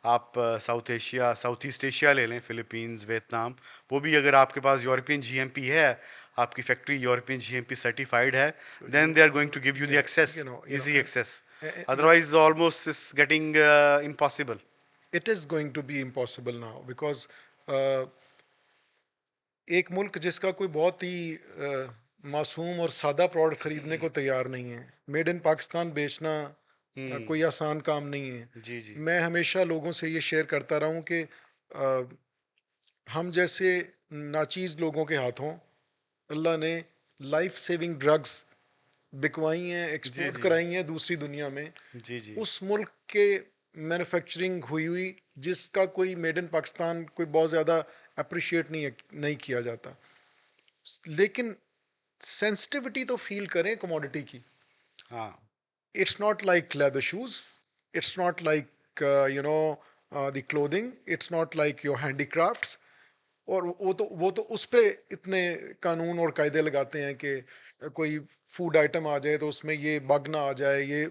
Speaker 1: आप साउथ ईस्ट एशिया ले लें, फिलीपींस, वियतनाम, वो भी अगर आपके पास यूरोपियन जीएमपी है, आपकी फैक्ट्री यूरोपियन जीएमपी सर्टिफाइड है, then they are going to give you the access, easy access. Otherwise almost is getting impossible.
Speaker 2: it is going to be impossible now because uh, एक मुल्क जिसका कोई बहुत ही मासूम और सादा प्रोडक्ट खरीदने को तैयार नहीं है। मेड इन पाकिस्तान बेचना कोई आसान काम नहीं है।
Speaker 1: जी जी।
Speaker 2: मैं हमेशा लोगों से ये शेयर करता रहा हूँ कि हम जैसे नाचीज लोगों के हाथों अल्लाह ने लाइफ सेविंग ड्रग्स बिकवाई हैं,
Speaker 1: जी
Speaker 2: एक्सपोर्ट
Speaker 1: जी।
Speaker 2: कराई हैं दूसरी दुनिया में।
Speaker 1: जी जी।
Speaker 2: उस मुल्क के मैन्युफैक्चरिंग हुई जिसका कोई मेड इन पाकिस्तान कोई बहुत ज़्यादा अप्रिशिएट नहीं किया जाता। लेकिन सेंसिटिविटी तो फील करें कमोडिटी की।
Speaker 1: हाँ।
Speaker 2: It's not like leather shoes. It's not like the clothing. It's not like your handicrafts. और वो तो उस पे इतने कानून और कायदे लगाते हैं कि कोई फूड आइटम आ जाए तो उसमें ये बग ना आ जाए, ये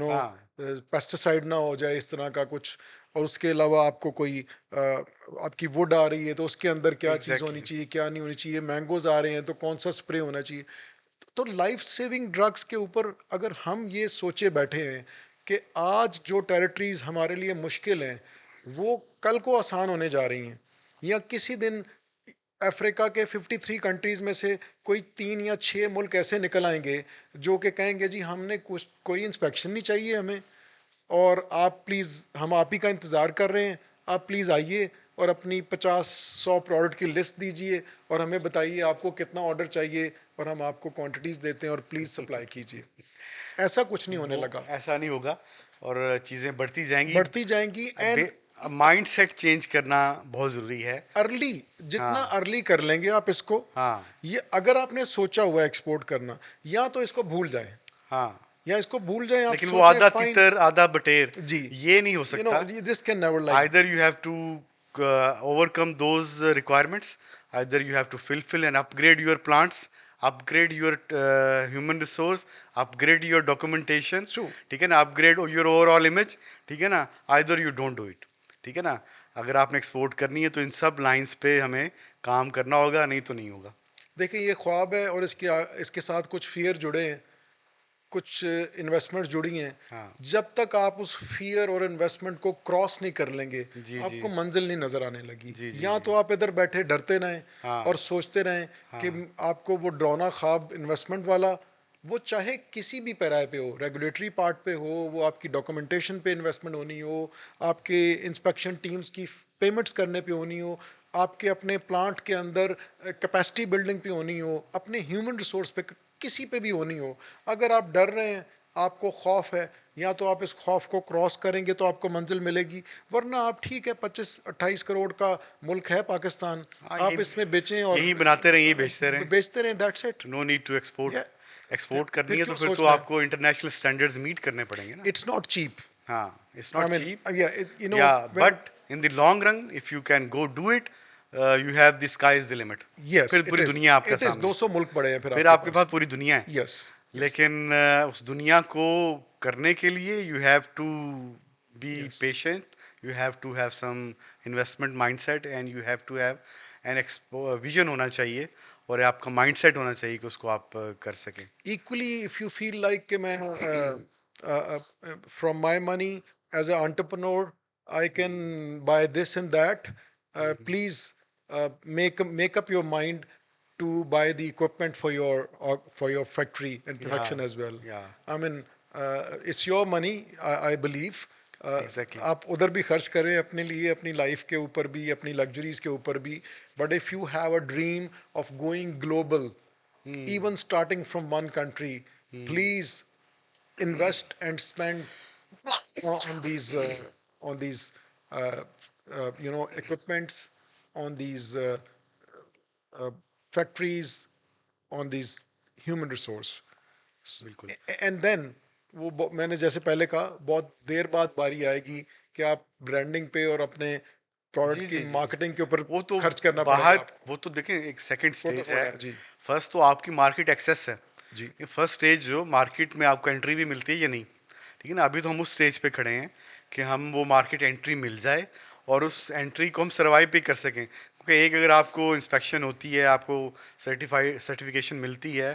Speaker 1: हाँ।
Speaker 2: पेस्टिसाइड ना हो जाए, इस तरह का कुछ। और उसके अलावा आपको कोई आपकी वुड आ रही है तो उसके अंदर क्या चीज़ होनी
Speaker 1: एग्जैक्टली।
Speaker 2: चाहिए, क्या नहीं होनी चाहिए। मैंगोज आ रहे हैं तो कौन सा स्प्रे होना चाहिए। तो लाइफ सेविंग ड्रग्स के ऊपर अगर हम ये सोचे बैठे हैं कि आज जो टेरिटरीज हमारे लिए मुश्किल हैं वो कल को आसान होने जा रही हैं, या किसी दिन अफ्रीका के 53 कंट्रीज में से कोई 3 या 6 मुल्क ऐसे निकल आएंगे जो कि कहेंगे जी हमने कुछ कोई इंस्पेक्शन नहीं चाहिए हमें, और आप प्लीज़ हम आप ही का इंतज़ार कर रहे हैं, आप प्लीज़ आइए और अपनी 50-100 प्रोडक्ट की लिस्ट दीजिए और हमें बताइए आपको कितना ऑर्डर चाहिए और हम आपको क्वांटिटीज़ देते हैं और प्लीज़ सप्लाई कीजिए। ऐसा कुछ नहीं होने
Speaker 1: वो
Speaker 2: लगा।
Speaker 1: ऐसा नहीं होगा और चीज़ें बढ़ती जाएंगी।
Speaker 2: बढ़ती जाएंगी। एंड
Speaker 1: माइंड सेट चेंज करना बहुत ज़रूरी है।
Speaker 2: अर्ली, जितना
Speaker 1: हाँ।
Speaker 2: अर्ली कर लेंगे आप इसको,
Speaker 1: हाँ।
Speaker 2: ये अगर आपने सोचा हुआ है एक्सपोर्ट करना, या तो इसको भूल जाएं,
Speaker 1: हाँ।
Speaker 2: या इसको भूल जाएं। आप
Speaker 1: लेकिन वो
Speaker 2: सोचें
Speaker 1: आधा
Speaker 2: फाइन
Speaker 1: तितर आधा बटेर
Speaker 2: जी,
Speaker 1: ये नहीं हो
Speaker 2: यू नो
Speaker 1: सकता।
Speaker 2: This can never like.
Speaker 1: Either you have to overcome those requirements, either you have to fulfill and upgrade your plants, upgrade your human resource, upgrade your documentation,
Speaker 2: True.
Speaker 1: ठीक है ना, upgrade your overall image, ठीक है ना, either you don't do it, ठीक है ना। अगर आपने एक्सपोर्ट करनी है तो इन सब लाइंस पे हमें काम करना होगा, नहीं तो नहीं होगा।
Speaker 2: देखिए ये ख्वाब है और इसके साथ कुछ फियर जुड़े हैं, कुछ इन्वेस्टमेंट जुड़ी हैं।
Speaker 1: हाँ।
Speaker 2: जब तक आप उस फियर और इन्वेस्टमेंट को क्रॉस नहीं कर लेंगे
Speaker 1: जी जी।
Speaker 2: आपको मंजिल नहीं नजर आने लगी।
Speaker 1: जी जी
Speaker 2: या
Speaker 1: जी।
Speaker 2: तो आप इधर बैठे डरते रहें
Speaker 1: हाँ।
Speaker 2: और सोचते रहें कि आपको वो डरौना ख्वाब इन्वेस्टमेंट वाला, वो चाहे किसी भी पैराए पे हो, रेगुलेटरी पार्ट पे हो, वो आपकी डॉक्यूमेंटेशन पे इन्वेस्टमेंट होनी हो, आपके इंस्पेक्शन टीम्स की पेमेंट्स करने पे होनी हो, आपके अपने प्लांट के अंदर कैपेसिटी बिल्डिंग पे होनी हो, अपने ह्यूमन रिसोर्स पे किसी पे भी होनी हो। अगर आप डर रहे हैं, आपको खौफ है, या तो आप इस खौफ को क्रॉस करेंगे तो आपको मंजिल मिलेगी, वरना आप ठीक है 25-28 करोड़ का मुल्क है पाकिस्तान,
Speaker 1: हाँ,
Speaker 2: आप इसमें बेचें और
Speaker 1: यही बनाते रहें, यही बेचते रहें।
Speaker 2: बेचते रहें, that's it.
Speaker 1: No need to export. Export करनी
Speaker 2: फिर
Speaker 1: है तो
Speaker 2: क्यों
Speaker 1: फिर तो
Speaker 2: सोचना है?
Speaker 1: आपको इंटरनेशनल स्टैंडर्ड्स मीट करने पड़ेंगे ना।
Speaker 2: It's not cheap.
Speaker 1: हाँ, it's
Speaker 2: I
Speaker 1: not
Speaker 2: mean
Speaker 1: cheap.
Speaker 2: You know
Speaker 1: Yeah, but in the long run, if you can go do it, you have the sky is the limit.
Speaker 2: Yes
Speaker 1: फिर पूरी दुनिया आपके
Speaker 2: इट इज
Speaker 1: सामने।
Speaker 2: 200 मुल्क पड़े हैं फिर
Speaker 1: फिर आपके पास पूरी दुनिया है।
Speaker 2: यस।
Speaker 1: लेकिन उस दुनिया को करने के लिए you have to be patient. You have to have some investment mindset and you have to have an vision होना चाहिए और आपका mindset होना चाहिए कि उसको आप कर सकें।
Speaker 2: Equally, if you feel like कि मैं from my money as an entrepreneur I can buy this and that, please make up your mind to buy the equipment for your factory and production as well.
Speaker 1: Yeah.
Speaker 2: I mean it's your money, I believe.
Speaker 1: Exactly.
Speaker 2: आप उधर भी खर्च करें अपने लिए, अपनी लाइफ के ऊपर भी, अपनी लग्जरीज के ऊपर भी, but if you have a dream of going global, even starting from one country, please invest and spend on these equipments, on these factories, on these human resource.
Speaker 1: बिल्कुल।
Speaker 2: And then मैंने जैसे पहले कहा, बहुत देर बाद बारी आएगी कि आप ब्रांडिंग पे और अपने प्रोडक्ट
Speaker 1: जी,
Speaker 2: की
Speaker 1: जी, जी।
Speaker 2: मार्केटिंग के ऊपर
Speaker 1: वो तो
Speaker 2: खर्च करना
Speaker 1: बाहर,
Speaker 2: पड़ेगा।
Speaker 1: वो तो देखें एक सेकंड
Speaker 2: तो
Speaker 1: स्टेज
Speaker 2: हो रहा
Speaker 1: है।
Speaker 2: है, जी।
Speaker 1: फर्स्ट तो आपकी मार्केट एक्सेस है
Speaker 2: जी।
Speaker 1: ये फर्स्ट स्टेज जो मार्केट में आपको एंट्री भी मिलती है या नहीं, ठीक है ना। अभी तो हम उस स्टेज पे खड़े हैं कि हम वो मार्केट एंट्री मिल जाए और उस एंट्री को हम सर्वाइव भी कर सकें, क्योंकि एक अगर आपको इंस्पेक्शन होती है, आपको सर्टिफिकेशन मिलती है,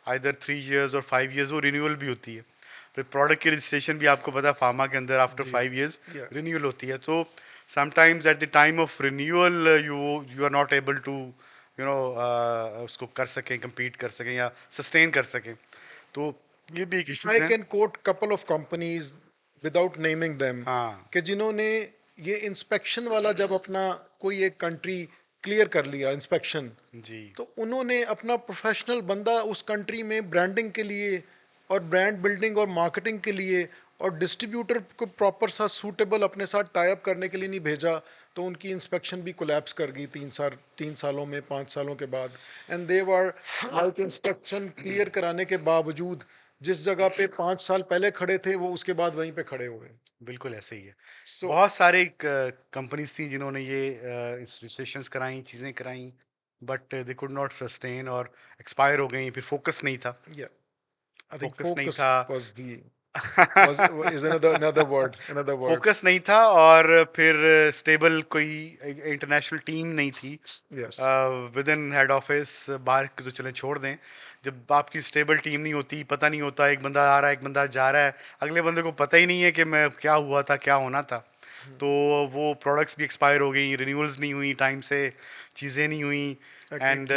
Speaker 1: आइदर 3 years और 5 years, वो रिन्यूअल भी होती है। फिर प्रोडक्ट की रजिस्ट्रेशन भी आपको पता है फार्मा के अंदर आफ्टर 5 years
Speaker 2: Yeah.
Speaker 1: रिन्यूअल होती है। तो sometimes at the time of renewal you are not able to you know उसको कर सकें, compete कर सकें या sustain कर सकें. तो ये भी एक
Speaker 2: I
Speaker 1: issues हैं.
Speaker 2: can quote couple of companies without naming them
Speaker 1: हाँ
Speaker 2: कि जिन्होंने ये इंस्पेक्शन वाला जब अपना कोई एक कंट्री क्लियर कर लिया इंस्पेक्शन,
Speaker 1: जी
Speaker 2: तो उन्होंने अपना प्रोफेशनल बंदा उस कंट्री में ब्रांडिंग के लिए और ब्रांड बिल्डिंग और मार्केटिंग के लिए और डिस्ट्रीब्यूटर को प्रॉपर सा सूटेबल अपने साथ टाई अप करने के लिए नहीं भेजा, तो उनकी इंस्पेक्शन भी कोलैप्स कर गई 3 सालों में, 5 सालों के बाद. And they were like inspection clear कराने के बावजूद जिस जगह पे 5 साल पहले खड़े थे वो उसके बाद वहीं पे खड़े हुए.
Speaker 1: बिल्कुल ऐसे ही है.
Speaker 2: सो
Speaker 1: बहुत सारे कंपनीज थी जिन्होंने ये इंस्टीट्यूशंस कराई, चीज़ें कराई, but they could not sustain और एक्सपायर हो गई. फिर फोकस नहीं था,
Speaker 2: या आई थिंक
Speaker 1: फोकस नहीं
Speaker 2: फोकस
Speaker 1: था.
Speaker 2: Was the was is another word.
Speaker 1: Focus नहीं था और फिर स्टेबल कोई इंटरनेशनल टीम नहीं थी
Speaker 2: Yes.
Speaker 1: With in head office. बाहर के तो चले छोड़ दें, जब आपकी स्टेबल टीम नहीं होती, पता नहीं होता, एक बंदा आ रहा है एक बंदा जा रहा है, अगले बंदे को पता ही नहीं है कि मैं क्या हुआ था क्या होना था. तो वो प्रोडक्ट्स भी एक्सपायर हो गई, रिन्यूअल्स नहीं हुई टाइम से, चीज़ें नहीं हुई. And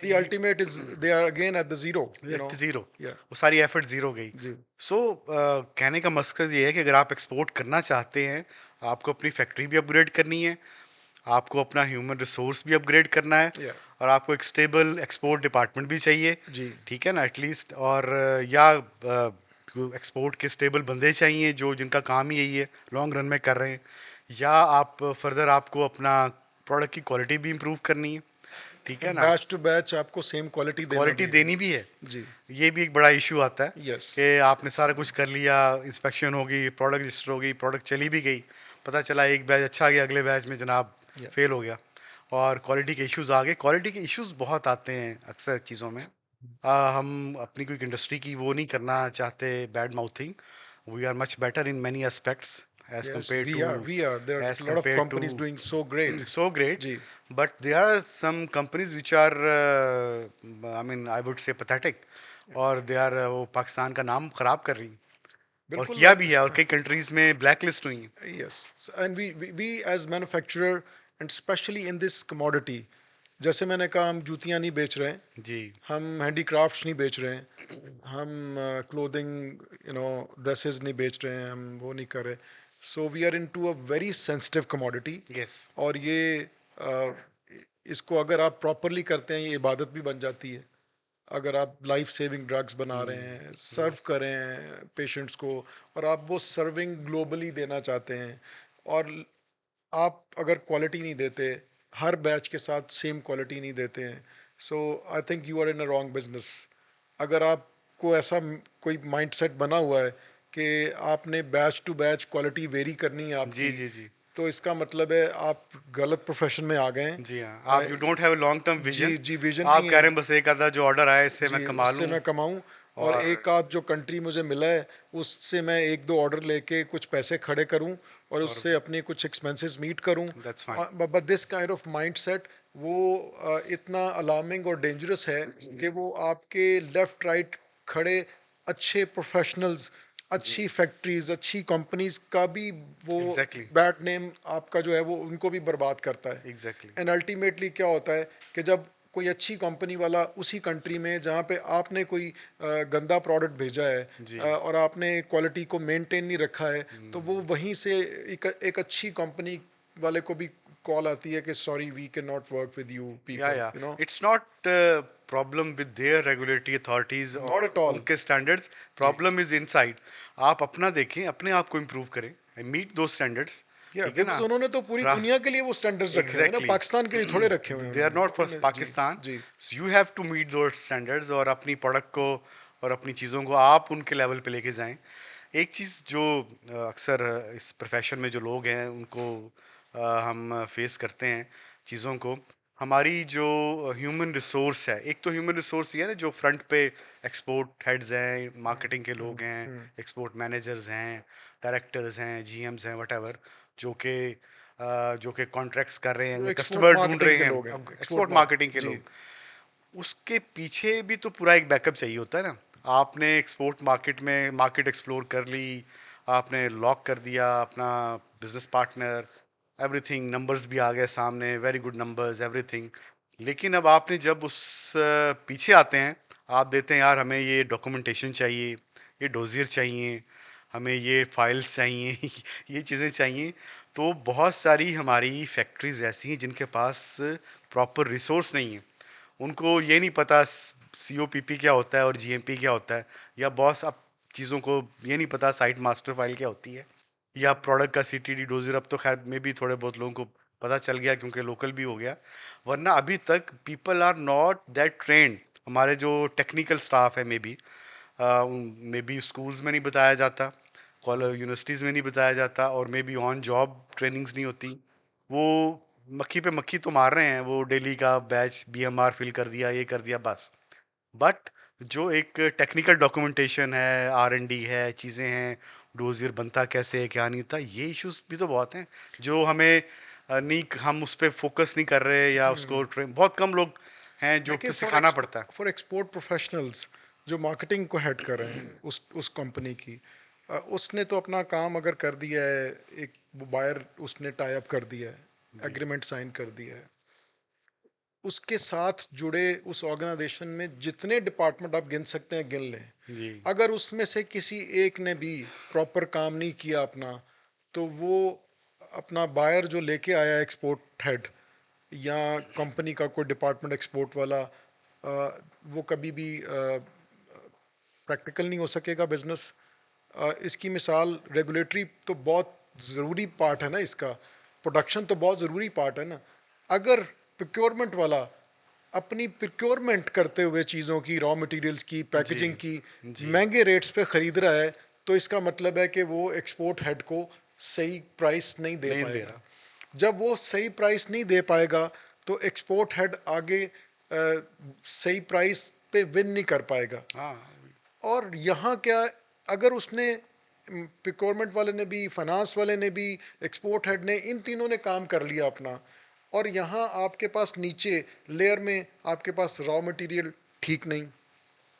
Speaker 2: The ultimate is they are again at the zero, you know.
Speaker 1: Zero,
Speaker 2: Yeah.
Speaker 1: वो सारी एफर्ट जीरो गई.
Speaker 2: जी.
Speaker 1: सो कहने का मकसद ये है कि अगर आप एक्सपोर्ट करना चाहते हैं, आपको अपनी फैक्ट्री भी अपग्रेड करनी है, आपको अपना ह्यूमन रिसोर्स भी अपग्रेड करना है,
Speaker 2: Yeah.
Speaker 1: और आपको एक स्टेबल एक्सपोर्ट डिपार्टमेंट भी चाहिए.
Speaker 2: जी.
Speaker 1: ठीक है ना, एटलीस्ट. और या एक्सपोर्ट के स्टेबल बंदे चाहिए जो जिनका काम ही यही है, लॉन्ग रन में कर रहे हैं. या आप फर्दर आपको अपना प्रोडक्ट की क्वालिटी भी इम्प्रूव करनी है. ठीक है ना,
Speaker 2: बैच टू बैच आपको सेम क्वालिटी
Speaker 1: क्वालिटी देनी भी है.
Speaker 2: जी.
Speaker 1: ये भी एक बड़ा इशू आता है
Speaker 2: Yes.
Speaker 1: कि आपने सारा कुछ कर लिया, इंस्पेक्शन हो गई, प्रोडक्ट रजिस्टर हो गई, प्रोडक्ट चली भी गई, पता चला एक बैच अच्छा गया, अगले बैच में जनाब
Speaker 2: Yeah.
Speaker 1: फेल हो गया और क्वालिटी के इश्यूज आ गए. क्वालिटी के इश्यूज बहुत आते हैं अक्सर चीज़ों में. हम अपनी कोई इंडस्ट्री की वो नहीं करना चाहते bad mouthing. We are much better in many aspects as
Speaker 2: Yes,
Speaker 1: compare
Speaker 2: we are. There are
Speaker 1: as
Speaker 2: a lot of
Speaker 1: compared
Speaker 2: companies
Speaker 1: to
Speaker 2: doing so great.
Speaker 1: so great,
Speaker 2: जी.
Speaker 1: but there are some companies which are I mean I would say pathetic, और they are वो पाकिस्तान का नाम खराब कर रही हैं और
Speaker 2: बिल्कुल.
Speaker 1: किया भी है, और कई कंट्रीज में ब्लैक लिस्ट हुई हैं.
Speaker 2: Yes, and we as manufacturer and especially in this commodity, जैसे मैंने कहा हम जूतियां नहीं बेच रहे हैं,
Speaker 1: जी
Speaker 2: हम हैंडीक्राफ्ट्स नहीं बेच रहे हैं, हम क्लोथिंग ड्रेसेस नहीं बेच रहे हैं, हम वो नहीं कर रहे. So we are into a very sensitive commodity.
Speaker 1: Yes.
Speaker 2: और ये इसको अगर आप प्रॉपरली करते हैं ये इबादत भी बन जाती है. अगर आप लाइफ सेविंग ड्रग्स बना रहे हैं, सर्व कर रहे हैं पेशेंट्स को, और आप वो सर्विंग ग्लोबली देना चाहते हैं, और आप अगर क्वालिटी नहीं देते, हर बैच के साथ सेम क्वालिटी नहीं देते हैं, so I think you are in a wrong business. अगर आपको ऐसा कोई माइंडसेट बना हुआ है कि आपने batch to batch quality vary करनी है
Speaker 1: जी
Speaker 2: आपकी,
Speaker 1: जी जी
Speaker 2: तो इसका मतलब है आप गलत प्रोफेशन में आ गए हैं.
Speaker 1: जी हाँ, आप you don't have a long term vision.
Speaker 2: जी जी, विजन
Speaker 1: आप
Speaker 2: नहीं
Speaker 1: कह
Speaker 2: है.
Speaker 1: रहे हैं बस एक आधा जो ऑर्डर आए इससे मैं
Speaker 2: जी,
Speaker 1: कमा
Speaker 2: उससे
Speaker 1: लूँ.
Speaker 2: मैं कमाऊं, और
Speaker 1: और
Speaker 2: एक आध जो कंट्री मुझे मिला है उससे मैं एक दो ऑर्डर लेके कुछ पैसे खड़े करूं और उससे अपने कुछ एक्सपेंसेस मीट करूं.
Speaker 1: That's fine.
Speaker 2: But this kind of mindset वो इतना अलार्मिंग और डेंजरस है कि वो आपके लेफ्ट राइट खड़े अच्छे प्रोफेशनल्स, अच्छी फैक्ट्रीज, अच्छी कंपनीज का भी वो
Speaker 1: Exactly.
Speaker 2: बैड नेम आपका जो है वो उनको भी बर्बाद करता है.
Speaker 1: एग्जैक्टली.
Speaker 2: एंड अल्टीमेटली क्या होता है कि जब कोई अच्छी कंपनी वाला उसी कंट्री में जहाँ पे आपने कोई गंदा प्रोडक्ट भेजा है,
Speaker 1: जी.
Speaker 2: और आपने क्वालिटी को मेंटेन नहीं रखा है, तो वो वहीं से एक अच्छी कंपनी वाले को भी कॉल आती है कि sorry we can not work with you
Speaker 1: या
Speaker 2: पीपल,
Speaker 1: या
Speaker 2: you know.
Speaker 1: It's not problem with their regulatory authorities
Speaker 2: Not at all.
Speaker 1: उनके स्टैंडर्ड्स. Problem is inside. आप अपना देखें, अपने आप को इम्प्रूव करें, मीट दो स्टैंडर्ड्स. ठीक है ना,
Speaker 2: उन्होंने तो पूरी
Speaker 1: रा-
Speaker 2: दुनिया के लिए वो स्टैंडर्ड्स रखे हैं ना,
Speaker 1: Exactly.
Speaker 2: पाकिस्तान के लिए थोड़े रखे हुए हैं.
Speaker 1: दे आर नॉट फॉर
Speaker 2: जी,
Speaker 1: पाकिस्तान.
Speaker 2: जी.
Speaker 1: You have to meet those standards और अपनी प्रोडक्ट को और अपनी चीज़ों को आप उनके लेवल पे लेके जाएं. एक चीज़ जो अक्सर इस प्रोफेशन में जो लोग हैं उनको हम फेस करते हैं चीज़ों को, हमारी जो ह्यूमन रिसोर्स है, एक तो ह्यूमन रिसोर्स ये है ना जो फ्रंट पे एक्सपोर्ट हेड्स हैं, मार्केटिंग के लोग हैं, एक्सपोर्ट मैनेजर्स हैं, डायरेक्टर्स हैं, जीएम्स हैं, व्हाटएवर, जो कि कॉन्ट्रैक्ट्स कर रहे हैं,
Speaker 2: export
Speaker 1: कस्टमर ढूंढ
Speaker 2: marketing
Speaker 1: रहे
Speaker 2: के
Speaker 1: हैं,
Speaker 2: लोग हैं.
Speaker 1: एक्सपोर्ट
Speaker 2: Export
Speaker 1: मार्केटिंग के
Speaker 2: जी.
Speaker 1: लोग. उसके पीछे भी तो पूरा एक बैकअप चाहिए होता है ना. आपने एक्सपोर्ट मार्केट में मार्केट एक्सप्लोर कर ली, आपने लॉक कर दिया अपना बिजनेस पार्टनर, एवरीथिंग, नंबर्स भी आ गए सामने, वेरी गुड नंबर्स, एवरीथिंग। लेकिन अब आपने जब उस पीछे आते हैं, आप देते हैं यार हमें ये डॉक्यूमेंटेशन चाहिए, ये डोजियर चाहिए, हमें ये फाइल्स चाहिए ये चीज़ें चाहिए। तो बहुत सारी हमारी फैक्ट्रीज ऐसी हैं जिनके पास प्रॉपर रिसोर्स नहीं है। उनको ये नहीं पता COPP क्या होता है और GMP क्या होता है, या बॉस अब चीज़ों को ये नहीं पता साइट मास्टर फाइल क्या होती है, या प्रोडक्ट का CTD डोजर। अब तो खैर में भी थोड़े बहुत लोगों को पता चल गया क्योंकि लोकल भी हो गया, वरना अभी तक people are not that trend. हमारे जो टेक्निकल स्टाफ है मे बी स्कूल्स में नहीं बताया जाता, कॉलेज यूनिवर्सिटीज़ में नहीं बताया जाता, और may be on job trainings नहीं होती। वो मक्खी पे मक्खी तो मार रहे हैं, वो डेली का बैच BMR फिल कर दिया, ये कर दिया बस। बट जो एक टेक्निकल डॉक्यूमेंटेशन है, R&D है, चीज़ें हैं, डोजियर बनता कैसे है, क्या नहीं था, ये इश्यूज भी तो बहुत हैं जो हमें नहीं, हम उस पर फोकस नहीं कर रहे, या उसको ट्रेन, बहुत कम लोग हैं जो
Speaker 2: देखिए
Speaker 1: कि सिखाना पड़ता है।
Speaker 2: फॉर एक्सपोर्ट प्रोफेशनल्स जो मार्केटिंग को हेड कर रहे हैं उस कंपनी की, उसने तो अपना काम अगर कर दिया है, एक बायर उसने टाई अप कर दिया है,
Speaker 1: जी
Speaker 2: एग्रीमेंट साइन कर दिया है, उसके साथ जुड़े उस ऑर्गेनाइजेशन में जितने डिपार्टमेंट आप गिन सकते हैं गिन लें।
Speaker 1: जी
Speaker 2: अगर उसमें से किसी एक ने भी प्रॉपर काम नहीं किया अपना, तो वो अपना बायर जो लेके आया एक्सपोर्ट हेड या कंपनी का कोई डिपार्टमेंट एक्सपोर्ट वाला, वो कभी भी प्रैक्टिकल नहीं हो सकेगा बिजनेस। इसकी मिसाल रेगुलेटरी तो बहुत ज़रूरी पार्ट है ना इसका, प्रोडक्शन तो बहुत ज़रूरी पार्ट है ना। अगर प्रोक्योरमेंट वाला अपनी प्रोक्योरमेंट करते हुए चीज़ों की, रॉ मटेरियल्स की,
Speaker 1: जी
Speaker 2: पैकेजिंग की
Speaker 1: जी
Speaker 2: महंगे रेट्स पे ख़रीद रहा है, तो इसका मतलब है कि वो एक्सपोर्ट हेड को सही प्राइस नहीं दे
Speaker 1: नहीं दे
Speaker 2: पाएगा।
Speaker 1: रहा।
Speaker 2: जब वो सही प्राइस नहीं दे पाएगा तो एक्सपोर्ट हेड आगे सही प्राइस पे विन नहीं कर पाएगा।
Speaker 1: हाँ
Speaker 2: और यहाँ क्या, अगर उसने प्रोक्योरमेंट वाले ने भी, फाइनेंस वाले ने भी, एक्सपोर्ट हेड ने, इन तीनों ने काम कर लिया अपना, और यहाँ आपके पास नीचे लेयर में आपके पास रॉ मटेरियल ठीक नहीं,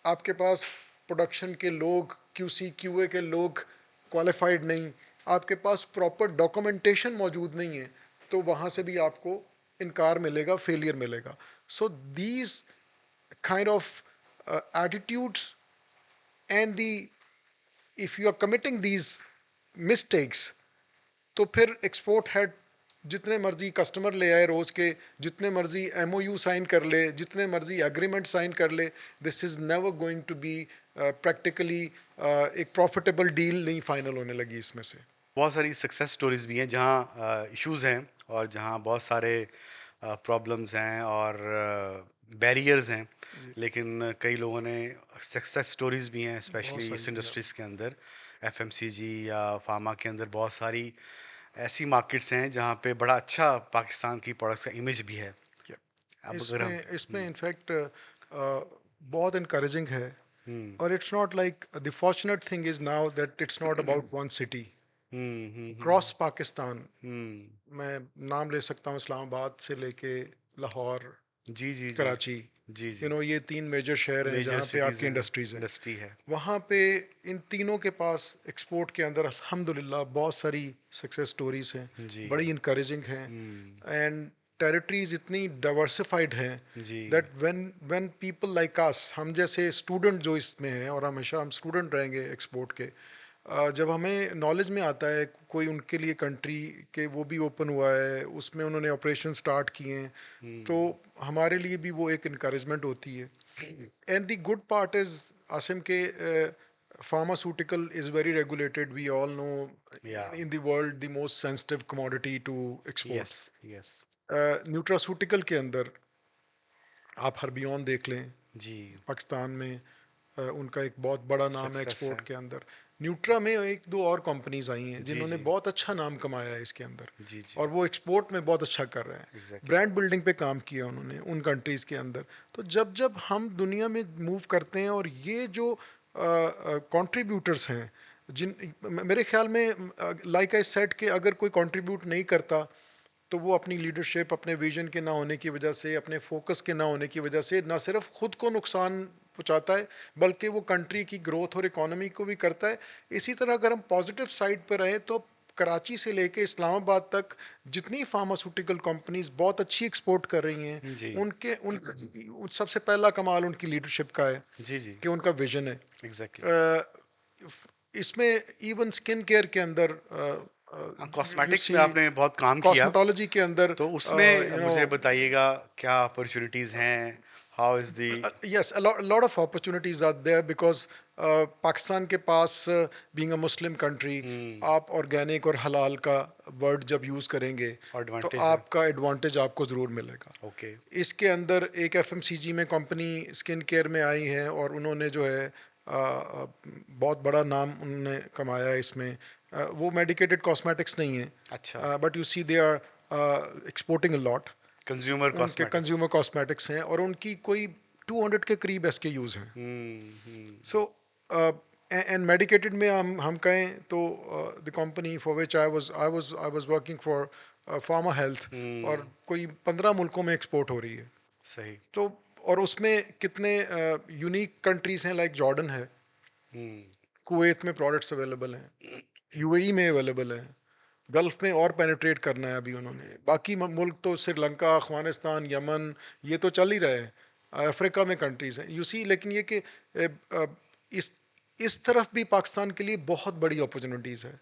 Speaker 2: आपके पास प्रोडक्शन के लोग, QC QA के लोग क्वालिफाइड नहीं, आपके पास प्रॉपर डॉक्यूमेंटेशन मौजूद नहीं है, तो वहाँ से भी आपको इनकार मिलेगा, फेलियर मिलेगा। So these kind of attitudes and the, if you are committing these mistakes, तो फिर एक्सपोर्ट हेड जितने मर्जी कस्टमर ले आए रोज के, जितने मर्जी MOU साइन कर ले, जितने मर्जी एग्रीमेंट साइन कर ले, this is never going to be practically एक प्रॉफिटेबल डील नहीं फाइनल होने लगी इसमें से।
Speaker 1: बहुत सारी सक्सेस स्टोरीज भी हैं जहाँ इश्यूज हैं और जहाँ बहुत सारे प्रॉब्लम्स हैं और बैरियर्स हैं,
Speaker 2: जी,
Speaker 1: लेकिन कई लोगों ने सक्सेस स्टोरीज भी हैं,
Speaker 2: बहुत
Speaker 1: स्पेशली इस
Speaker 2: सारी है।
Speaker 1: इंडस्ट्रीज के अंदर, FMCG या फार्मा के अंदर बहुत सारी ऐसी मार्केट्स हैं जहाँ पे बड़ा अच्छा पाकिस्तान की प्रोडक्ट्स का इमेज भी है। अब अगर हम
Speaker 2: इसमें इसमें इनफैक्ट बहुत इनकरेजिंग है।
Speaker 1: हम्म
Speaker 2: और it's not like, the fortunate thing is now that it's not about one city, cross Pakistan.
Speaker 1: Hmm,
Speaker 2: मैं नाम ले सकता हूँ इस्लामाबाद से लेके लाहौर,
Speaker 1: जी जी जी
Speaker 2: कराची,
Speaker 1: जी जी,
Speaker 2: ये तीन मेजर शहर हैं
Speaker 1: मेजर
Speaker 2: जहाँ पे
Speaker 1: सिटीज़
Speaker 2: आपकी
Speaker 1: हैं,
Speaker 2: इंडस्ट्रीज हैं।
Speaker 1: इंडस्ट्री है।
Speaker 2: वहाँ पे इन तीनों के पास एक्सपोर्ट के अंदर अल्हम्दुलिल्लाह बहुत सारी सक्सेस स्टोरीज हैं,
Speaker 1: जी
Speaker 2: बड़ी इंकरेजिंग हैं।
Speaker 1: हम्म
Speaker 2: एंड टेरिटरीज इतनी डाइवर्सिफाइड हैं
Speaker 1: जी
Speaker 2: that when people like us, हम जैसे स्टूडेंट जो इसमें हैं, और हमेशा हम स्टूडेंट रहेंगे एक्सपोर्ट के, जब हमें नॉलेज में आता है कोई उनके लिए कंट्री के वो भी ओपन हुआ है, उसमें उन्होंने ऑपरेशन स्टार्ट किए हैं, तो हमारे लिए भी वो एक इनकरेजमेंट होती है। And the good part is Asim के, pharmaceutical is very regulated. We all know
Speaker 1: या
Speaker 2: in the world the most sensitive commodity to
Speaker 1: yes
Speaker 2: export.
Speaker 1: Yes
Speaker 2: nutraceutical के अंदर आप हर्बियन देख लें,
Speaker 1: जी,
Speaker 2: पाकिस्तान में उनका एक बहुत बड़ा नाम है
Speaker 1: सक्सेस है।
Speaker 2: एक्सपोर्ट के अंदर। न्यूट्रा में एक दो और कंपनीज आई हैं
Speaker 1: जी
Speaker 2: जिन्होंने
Speaker 1: जी
Speaker 2: बहुत अच्छा नाम कमाया है इसके अंदर,
Speaker 1: जी जी,
Speaker 2: और वो एक्सपोर्ट में बहुत अच्छा कर रहे हैं।
Speaker 1: एग्जैक्टली।
Speaker 2: ब्रांड बिल्डिंग पे काम किया उन्होंने उन कंट्रीज़ के अंदर। तो जब जब हम दुनिया में मूव करते हैं, और ये जो कंट्रीब्यूटर्स हैं, जिन मेरे ख्याल में, लाइक आई सेड, कि अगर कोई कंट्रीब्यूट नहीं करता तो वो अपनी लीडरशिप, अपने विजन के ना होने की वजह से, अपने फोकस के ना होने की वजह से ना सिर्फ खुद को नुकसान पहुंचाता है, बल्कि वो कंट्री की ग्रोथ और इकोनॉमी को भी करता है। इसी तरह अगर हम पॉजिटिव साइड पर रहें, तो कराची से लेके इस्लामाबाद तक जितनी फार्मास्यूटिकल कंपनीज बहुत अच्छी एक्सपोर्ट कर रही
Speaker 1: जी।
Speaker 2: हैं, सबसे पहला कमाल उनकी लीडरशिप का है
Speaker 1: जी जी।
Speaker 2: कि उनका विजन है।
Speaker 1: एग्जैक्टली।
Speaker 2: इसमें इवन स्किन केयर के अंदर यू
Speaker 1: कॉस्मेटिक्स
Speaker 2: सी,
Speaker 1: में आपने बहुत काम किया,
Speaker 2: कॉस्मेटोलॉजी के अंदर
Speaker 1: तो उसमें
Speaker 2: यू नो,
Speaker 1: मुझे बताइएगा क्या अपॉर्चुनिटीज हैं, how is the.
Speaker 2: yes, a lot of opportunities are there because Pakistan के पास being a Muslim country, आप ऑर्गेनिक और हलाल का वर्ड जब यूज़ करेंगे तो
Speaker 1: एडवांटेज है।
Speaker 2: आपका एडवांटेज आपको ज़रूर मिलेगा।
Speaker 1: ओके।
Speaker 2: इसके अंदर एक एफएमसीजी में कंपनी स्किन केयर में आई है और उन्होंने जो है बहुत बड़ा नाम उन्होंने कमाया है इसमें। वो मेडिकेटेड कॉस्मेटिक्स नहीं है,
Speaker 1: अच्छा।
Speaker 2: But you see they are exporting a lot.
Speaker 1: Consumer
Speaker 2: उनके
Speaker 1: कॉस्मेटिक।
Speaker 2: कंज्यूमर कॉस्मेटिक्स हैं और उनकी कोई 200 के करीब एसकेयूज हैं। सो एंड मेडिकेटेड में हम कहें तो the company for which I was working for pharma health, और कोई 15 मुल्कों में एक्सपोर्ट हो रही है।
Speaker 1: सही।
Speaker 2: तो और उसमें कितने यूनिक कंट्रीज हैं, लाइक जॉर्डन है, कुवैत में प्रोडक्ट्स अवेलेबल हैं, यूएई में अवेलेबल हैं, गल्फ में और पेनिट्रेट करना है अभी उन्होंने। बाकी मुल्क तो श्रीलंका, अफगानिस्तान, यमन, ये तो चल ही रहे हैं। अफ्रीका में कंट्रीज हैं, यू सी। लेकिन ये कि इस इस तरफ भी पाकिस्तान के लिए बहुत बड़ी अपॉर्चुनिटीज़ है।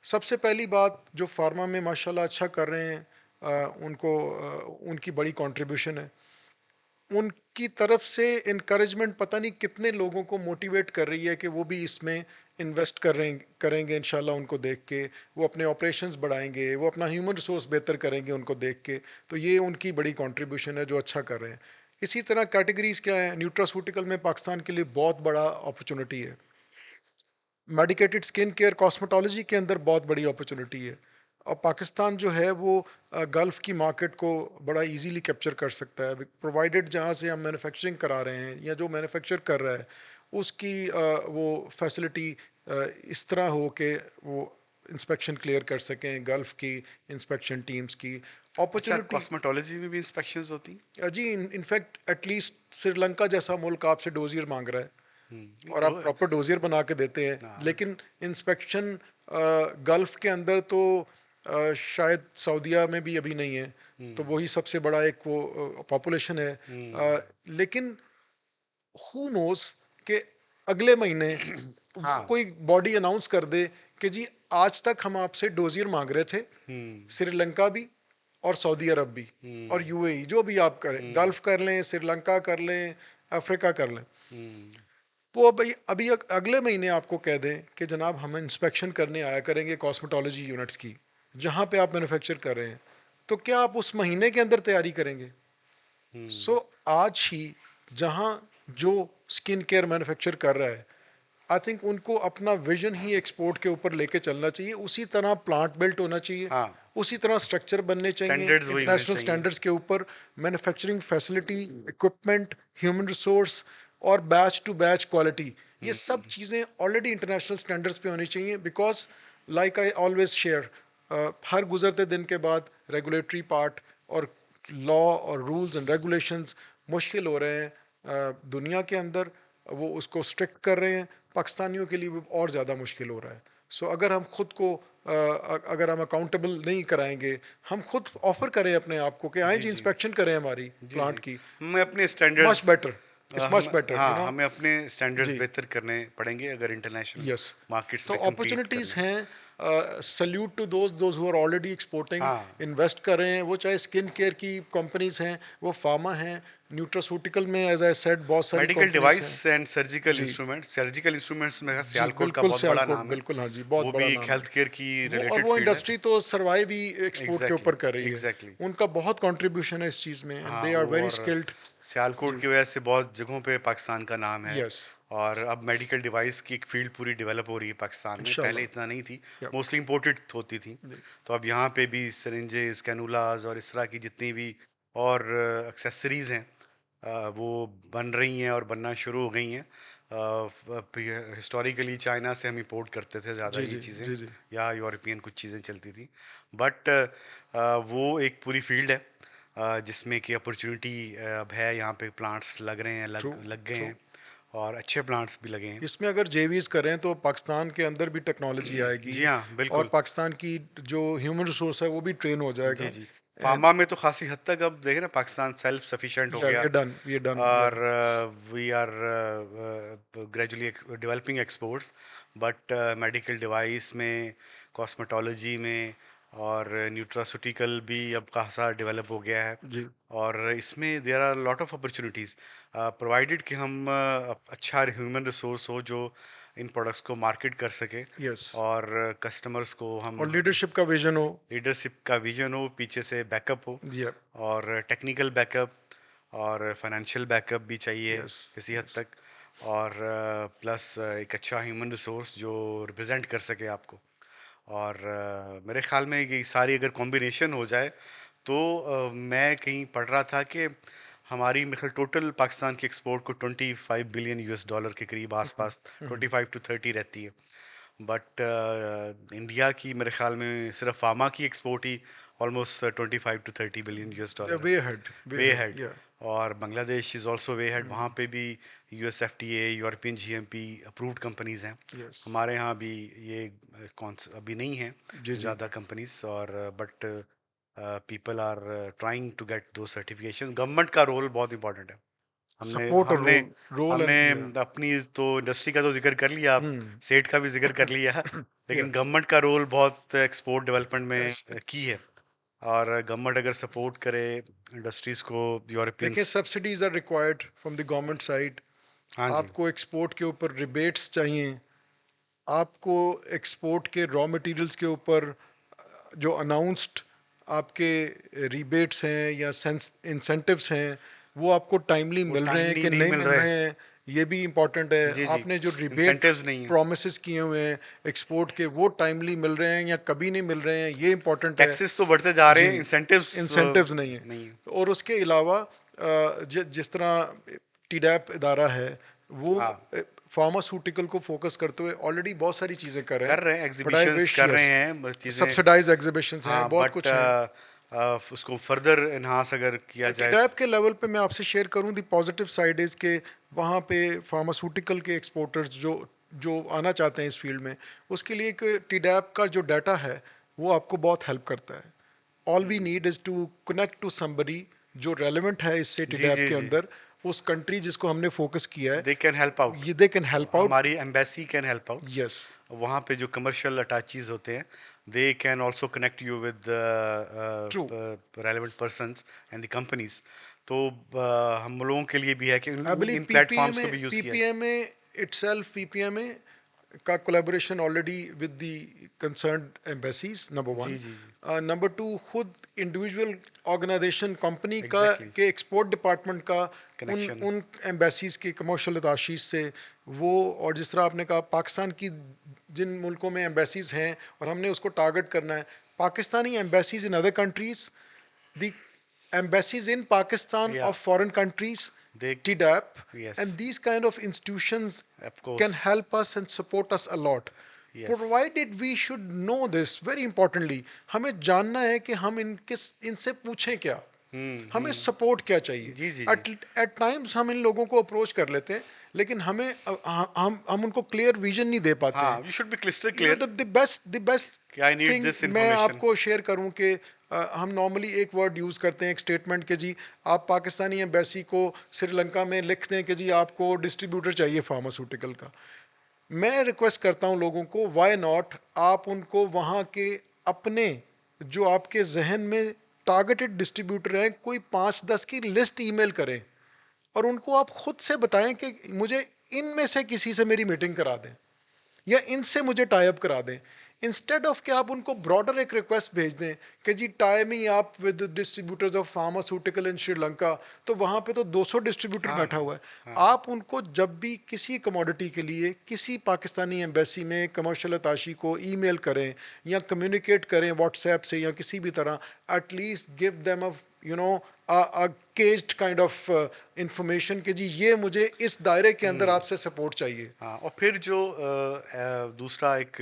Speaker 2: सबसे पहली बात, जो फार्मा में माशाल्लाह अच्छा कर रहे हैं, उनकी बड़ी कंट्रीब्यूशन है। उनकी तरफ से इनकरेजमेंट पता नहीं कितने लोगों को मोटिवेट कर रही है कि वो भी इसमें इन्वेस्ट करेंगे इंशाल्लाह। उनको देख के वो अपने ऑपरेशंस बढ़ाएंगे, वो अपना ह्यूमन रिसोर्स बेहतर करेंगे उनको देख के। तो ये उनकी बड़ी कंट्रीब्यूशन है जो अच्छा कर रहे हैं। इसी तरह कैटेगरीज क्या है, न्यूट्रास्यूटिकल में पाकिस्तान के लिए बहुत बड़ा अपॉर्चुनिटी है। मेडिकेटेड स्किन केयर कॉस्मेटोलॉजी के अंदर बहुत बड़ी अपॉर्चुनिटी है। और पाकिस्तान जो है वो गल्फ़ की मार्केट को बड़ा इजीली कैप्चर कर सकता है, प्रोवाइडेड जहाँ से हम मैन्युफैक्चरिंग करा रहे हैं या जो मैन्युफैक्चर कर रहा है उसकी वो फैसिलिटी इस तरह हो कि वो इंस्पेक्शन क्लियर कर सकें, गल्फ़ की इंस्पेक्शन टीम्स की
Speaker 1: अच्छा,
Speaker 2: अपॉर्चुनिटी।
Speaker 1: कॉस्मेटोलॉजी में भी इंस्पेक्शंस होती
Speaker 2: जी, इनफैक्ट एटलीस्ट श्रीलंका जैसा मुल्क आपसे डोजियर मांग रहा है और आप प्रॉपर डोजियर बना के देते हैं, लेकिन इंस्पेक्शन गल्फ़ के अंदर तो शायद सऊदीया में भी अभी नहीं है, तो वही सबसे बड़ा एक वो पॉपुलेशन है। लेकिन हु नोज कि अगले महीने कोई बॉडी अनाउंस कर दे कि जी आज तक हम आपसे डोजियर मांग रहे थे, श्रीलंका भी और सऊदी अरब भी और यूएई, जो भी आप करें, गल्फ कर लें, श्रीलंका कर लें, अफ्रीका कर लें, वो अभी अगले महीने आपको कह दें कि जनाब हम इंस्पेक्शन करने आया करेंगे कॉस्मेटोलॉजी यूनिट्स की जहाँ पे आप मैन्युफैक्चर कर रहे हैं, तो क्या आप उस महीने के अंदर तैयारी करेंगे? सो आज ही जहाँ जो स्किन केयर मैन्युफैक्चर कर रहा है, आई थिंक उनको अपना विजन ही एक्सपोर्ट के ऊपर लेके चलना चाहिए। उसी तरह प्लांट बिल्ट होना चाहिए, उसी तरह स्ट्रक्चर बनने चाहिए इंटरनेशनल स्टैंडर्ड्स के ऊपर, manufacturing facility, equipment, human resource और बैच टू बैच क्वालिटी, ये सब चीज़ें ऑलरेडी इंटरनेशनल स्टैंडर्ड्स पे होनी चाहिए। Because like I always share, हर गुजरते दिन के बाद रेगुलेटरी पार्ट और लॉ और रूल्स एंड रेगुलेशंस मुश्किल हो रहे हैं दुनिया के अंदर, वो उसको स्ट्रिक्ट कर रहे हैं, पाकिस्तानियों के लिए भी और ज़्यादा मुश्किल हो रहा है। सो अगर हम खुद को अगर हम अकाउंटेबल नहीं कराएंगे, हम खुद ऑफर करें अपने आप को कि आए जी इंस्पेक्शन करें हमारी प्लांट की,
Speaker 1: हमें अपने standards
Speaker 2: much better, it's much better,
Speaker 1: हाँ,
Speaker 2: यू नो।
Speaker 1: हमें अपने स्टैंडर्ड्स बेहतर करने पड़ेंगे अगर इंटरनेशनल
Speaker 2: यस,
Speaker 1: मार्केट्स
Speaker 2: तो
Speaker 1: में compete
Speaker 2: अपॉर्चुनिटीज
Speaker 1: करना है।
Speaker 2: हैं। Salute to those who are already exporting, invest कर रहे हैं, वो चाहे स्किन केयर की कंपनीज हैं, वो फार्मा हैं, न्यूट्रास्यूटिकल में एज आई सेड बहुत सारी
Speaker 1: medical device and surgical instruments में सियालकोट का बहुत बड़ा नाम है।
Speaker 2: बिल्कुल, हाँ जी, बहुत
Speaker 1: वो
Speaker 2: बड़ा
Speaker 1: भी
Speaker 2: नाम
Speaker 1: एक
Speaker 2: है।
Speaker 1: हेल्थ केयर की
Speaker 2: और
Speaker 1: रिलेटेड
Speaker 2: वो
Speaker 1: फील्ड है।
Speaker 2: इंडस्ट्री तो सर्वाइव ही एक्सपोर्ट के ऊपर कर रही है।
Speaker 1: एग्जैक्टली।
Speaker 2: उनका बहुत कंट्रीब्यूशन है इस चीज़ में,
Speaker 1: हाँ,
Speaker 2: दे आर वेरी
Speaker 1: और
Speaker 2: स्किल्ड।
Speaker 1: सियालकोट की वजह से बहुत जगहों पे पाकिस्तान का नाम है।
Speaker 2: यस,
Speaker 1: और अब मेडिकल डिवाइस की एक फील्ड पूरी डेवलप हो रही है पाकिस्तान में, पहले इतना नहीं थी,
Speaker 2: Yep.
Speaker 1: मोस्टली इंपोर्टेड होती थी। तो अब यहाँ पे भी सिरिंजेस, कैनुलाज और इस तरह की जितनी भी और एक्सेसरीज हैं वो बन रही हैं और बनना शुरू हो गई हैं। हिस्टोरिकली चाइना से हम इंपोर्ट करते थे ज़्यादा ये चीज़ें, या यूरोपियन कुछ चीज़ें चलती थी, बट वो एक पूरी फील्ड है जिसमें कि अपॉर्चुनिटी अब है। यहाँ पे प्लांट्स लग रहे हैं, लग गए हैं, और अच्छे प्लांट्स भी लगे हैं।
Speaker 2: इसमें अगर जेवीज करें तो पाकिस्तान के अंदर भी टेक्नोलॉजी आएगी,
Speaker 1: जी हाँ,
Speaker 2: और
Speaker 1: बिल्कुल।
Speaker 2: पाकिस्तान की जो ह्यूमन रिसोर्स है वो भी ट्रेन हो
Speaker 1: जी
Speaker 2: जाएगा।
Speaker 1: जी।
Speaker 2: एंड
Speaker 1: फार्मा में तो खासी हद तक अब देखें ना, पाकिस्तान सेल्फ सफिशिएंट हो
Speaker 2: या
Speaker 1: गया,
Speaker 2: वी डन या
Speaker 1: और we are gradually developing exports, but medical device में, कॉस्मेटोलॉजी में, और न्यूट्रास्यूटिकल भी अब खासा डेवलप हो गया है।
Speaker 2: जी।
Speaker 1: और इसमें there are lot of opportunities, provided कि हम अच्छा ह्यूमन रिसोर्स हो जो इन प्रोडक्ट्स को मार्केट कर सके,
Speaker 2: यस।
Speaker 1: और कस्टमर्स को
Speaker 2: और
Speaker 1: हम
Speaker 2: लीडरशिप का विजन हो।
Speaker 1: लीडरशिप का विजन हो, पीछे से बैकअप हो,
Speaker 2: या
Speaker 1: और टेक्निकल बैकअप और फाइनेंशियल बैकअप भी चाहिए
Speaker 2: यस
Speaker 1: किसी हद
Speaker 2: यस।
Speaker 1: तक, और प्लस एक अच्छा ह्यूमन रिसोर्स जो रिप्रेजेंट कर सके आपको। और मेरे ख्याल में ये सारी अगर कॉम्बिनेशन हो जाए तो मैं कहीं पढ़ रहा था कि हमारी मेरे ख्याल टोटल पाकिस्तान की एक्सपोर्ट को 25 बिलियन US डॉलर के करीब आसपास, 25 to 30 रहती है। बट इंडिया की मेरे ख्याल में सिर्फ फार्मा की export he almost 25 to 30 billion US dollar है,
Speaker 2: वे हेड
Speaker 1: वे
Speaker 2: वे
Speaker 1: हेड।
Speaker 2: हेड या
Speaker 1: और Bangladesh is also way head, वहाँ पे भी USFTA, European GMP approved companies हैं।
Speaker 2: यस।
Speaker 1: हमारे यहाँ भी ये कौन अभी नहीं है
Speaker 2: जी जी।
Speaker 1: ज़्यादा कंपनीज, और but people are trying to get those certification. Government का रोल बहुत इंपॉर्टेंट है। हमने
Speaker 2: सपोर्ट और
Speaker 1: हमने
Speaker 2: रोल
Speaker 1: हमने
Speaker 2: एंड या
Speaker 1: अपनी तो इंडस्ट्री का तो जिक्र कर लिया, सेठ का भी जिक्र कर लिया,
Speaker 2: या
Speaker 1: लेकिन गवर्नमेंट का रोल बहुत एक्सपोर्ट डेवलपमेंट
Speaker 2: यस।
Speaker 1: में की है। और गवर्नमेंट अगर सपोर्ट करे इंडस्ट्रीज को,
Speaker 2: देखिए,
Speaker 1: Europeans.
Speaker 2: Subsidies are required from the government side.
Speaker 1: हाँ जी।
Speaker 2: आपको एक्सपोर्ट के ऊपर रिबेट्स चाहिए, आपको एक्सपोर्ट के रॉ मटेरियल्स के ऊपर जो अनाउंस्ड आपके रिबेट्स हैं या इंसेंटिव्स हैं वो आपको टाइमली
Speaker 1: वो
Speaker 2: मिल रहे हैं
Speaker 1: टाइमली
Speaker 2: कि
Speaker 1: नहीं
Speaker 2: नहीं
Speaker 1: मिल
Speaker 2: मिल
Speaker 1: रहे।
Speaker 2: रहे हैं, ये भी इम्पोर्टेंट है।
Speaker 1: जी जी।
Speaker 2: आपने जो रिबेट
Speaker 1: इंसेंटिव्स नहीं है,
Speaker 2: प्रोमिस किए हुए हैं एक्सपोर्ट के, वो टाइमली मिल रहे हैं या कभी नहीं मिल रहे हैं, ये इम्पोर्टेंट है।
Speaker 1: टैक्सेस तो बढ़ते जा रहे
Speaker 2: जी।
Speaker 1: हैं, इंसेंटिव्स
Speaker 2: इंसेंटिव्स नहीं है।
Speaker 1: नहीं है।
Speaker 2: और उसके अलावा जिस तरह टीडैप इदारा है वो
Speaker 1: हाँ,
Speaker 2: फार्मास्यूटिकल को फोकस करते हुए ऑलरेडी बहुत सारी चीज़ें कर रहे
Speaker 1: कर
Speaker 2: हैं।
Speaker 1: रहे हैं,
Speaker 2: बट आई
Speaker 1: एग्जीबिशंस
Speaker 2: विश,
Speaker 1: कर रहे
Speaker 2: यस,
Speaker 1: हैं चीज़ें।
Speaker 2: सब्सिडाइज एग्जीबिशंस हैं,
Speaker 1: हाँ,
Speaker 2: बहुत
Speaker 1: बट
Speaker 2: कुछ हैं।
Speaker 1: उसको फर्दर एनहांस अगर किया जाए
Speaker 2: टीडैप के लेवल पे मैं आपसे शेयर करूं, दी पॉजिटिव साइड इज़ के वहाँ पे फार्मास्यूटिकल के एक्सपोर्टर्स जो जो आना चाहते हैं इस फील्ड में, उसके लिए एक टीडैप का जो डाटा है वो आपको बहुत हेल्प करता है। All we need is to connect to somebody जो रेलेवेंट है इससे
Speaker 1: जी
Speaker 2: टीडैप
Speaker 1: जी
Speaker 2: के
Speaker 1: जी,
Speaker 2: अंदर, उस कंट्री जिसको हमने फोकस किया है,
Speaker 1: दे कैन हेल्प आउट।
Speaker 2: ये दे कैन हेल्प आउट।
Speaker 1: हमारी embassy can help out.
Speaker 2: Yes.
Speaker 1: वहाँ पे जो कमर्शियल अटैचीज होते हैं, they can also connect you with
Speaker 2: true.
Speaker 1: Relevant persons and the companies. तो हम लोगों के लिए भी है कि
Speaker 2: आई बिलीव
Speaker 1: इन प्लेटफॉर्म्स को भी यूज़ किया।
Speaker 2: पीपीएमए इटसेल्फ, पीपीएमए का collaboration already with the concerned embassies, number
Speaker 1: जी
Speaker 2: वन।
Speaker 1: जी जी,
Speaker 2: नंबर टू, खुद इंडिविजुअल ऑर्गेनाइजेशन कंपनी का
Speaker 1: एग्जैक्टली,
Speaker 2: के एक्सपोर्ट डिपार्टमेंट का उन
Speaker 1: कनेक्शन।
Speaker 2: उन एम्बेसीज के कमर्शियल अताशीज से वो, और जिस तरह आपने कहा पाकिस्तान की जिन मुल्कों में एम्बेसीज हैं और हमने उसको टारगेट करना है, Pakistani embassies in other countries, the embassies in Pakistan
Speaker 1: या
Speaker 2: of foreign countries,
Speaker 1: they,
Speaker 2: TDAP,
Speaker 1: yes,
Speaker 2: and these kind of institutions
Speaker 1: of course,
Speaker 2: can help us and support us a lot.
Speaker 1: Yes.
Speaker 2: Provided we should know this, very importantly, हमें जानना है कि हम इनसे पूछें क्या, हमें सपोर्ट क्या चाहिए।
Speaker 1: जी जी जी,
Speaker 2: एट टाइम्स हम इन लोगों को अप्रोच कर लेते हैं, लेकिन हमें हम उनको क्लियर विजन नहीं दे पाते
Speaker 1: हाँ,
Speaker 2: हैं।
Speaker 1: You should B clyster
Speaker 2: you know
Speaker 1: clear
Speaker 2: the best
Speaker 1: कि आई नीड
Speaker 2: थिंग
Speaker 1: दिस
Speaker 2: मैं
Speaker 1: इंफॉर्मेशन।
Speaker 2: आपको शेयर करूं कि हम नॉर्मली एक वर्ड यूज़ करते हैं, एक स्टेटमेंट के जी आप पाकिस्तानी एम्बेसी को श्रीलंका में लिख दें कि जी आपको डिस्ट्रीब्यूटर चाहिए फार्मास्यूटिकल का। मैं रिक्वेस्ट करता हूं लोगों को, व्हाई नॉट आप उनको वहाँ के अपने जो आपके जहन में टारगेटेड डिस्ट्रीब्यूटर हैं, कोई 5-10 की लिस्ट ईमेल करें और उनको आप खुद से बताएं कि मुझे इनमें से किसी से मेरी मीटिंग करा दें या इनसे मुझे टाई अप करा दें। इंस्टेड ऑफ कि आप उनको ब्रॉडर एक रिक्वेस्ट भेज दें कि जी टाई मी आप विद डिस्ट्रीब्यूटर्स ऑफ फार्मास्यूटिकल इन श्रीलंका, तो वहाँ पे तो 200 डिस्ट्रीब्यूटर
Speaker 1: हाँ
Speaker 2: बैठा हुआ है।
Speaker 1: हाँ,
Speaker 2: आप उनको जब भी किसी कमोडिटी के लिए किसी पाकिस्तानी एम्बेसी में कमर्शियल अताशी को ईमेल करें या कम्युनिकेट करें व्हाट्सएप से या किसी भी तरह, at least give them a you know a caged kind of information कि जी ये मुझे इस दायरे के अंदर आपसे सपोर्ट चाहिए।
Speaker 1: हाँ। और फिर जो दूसरा एक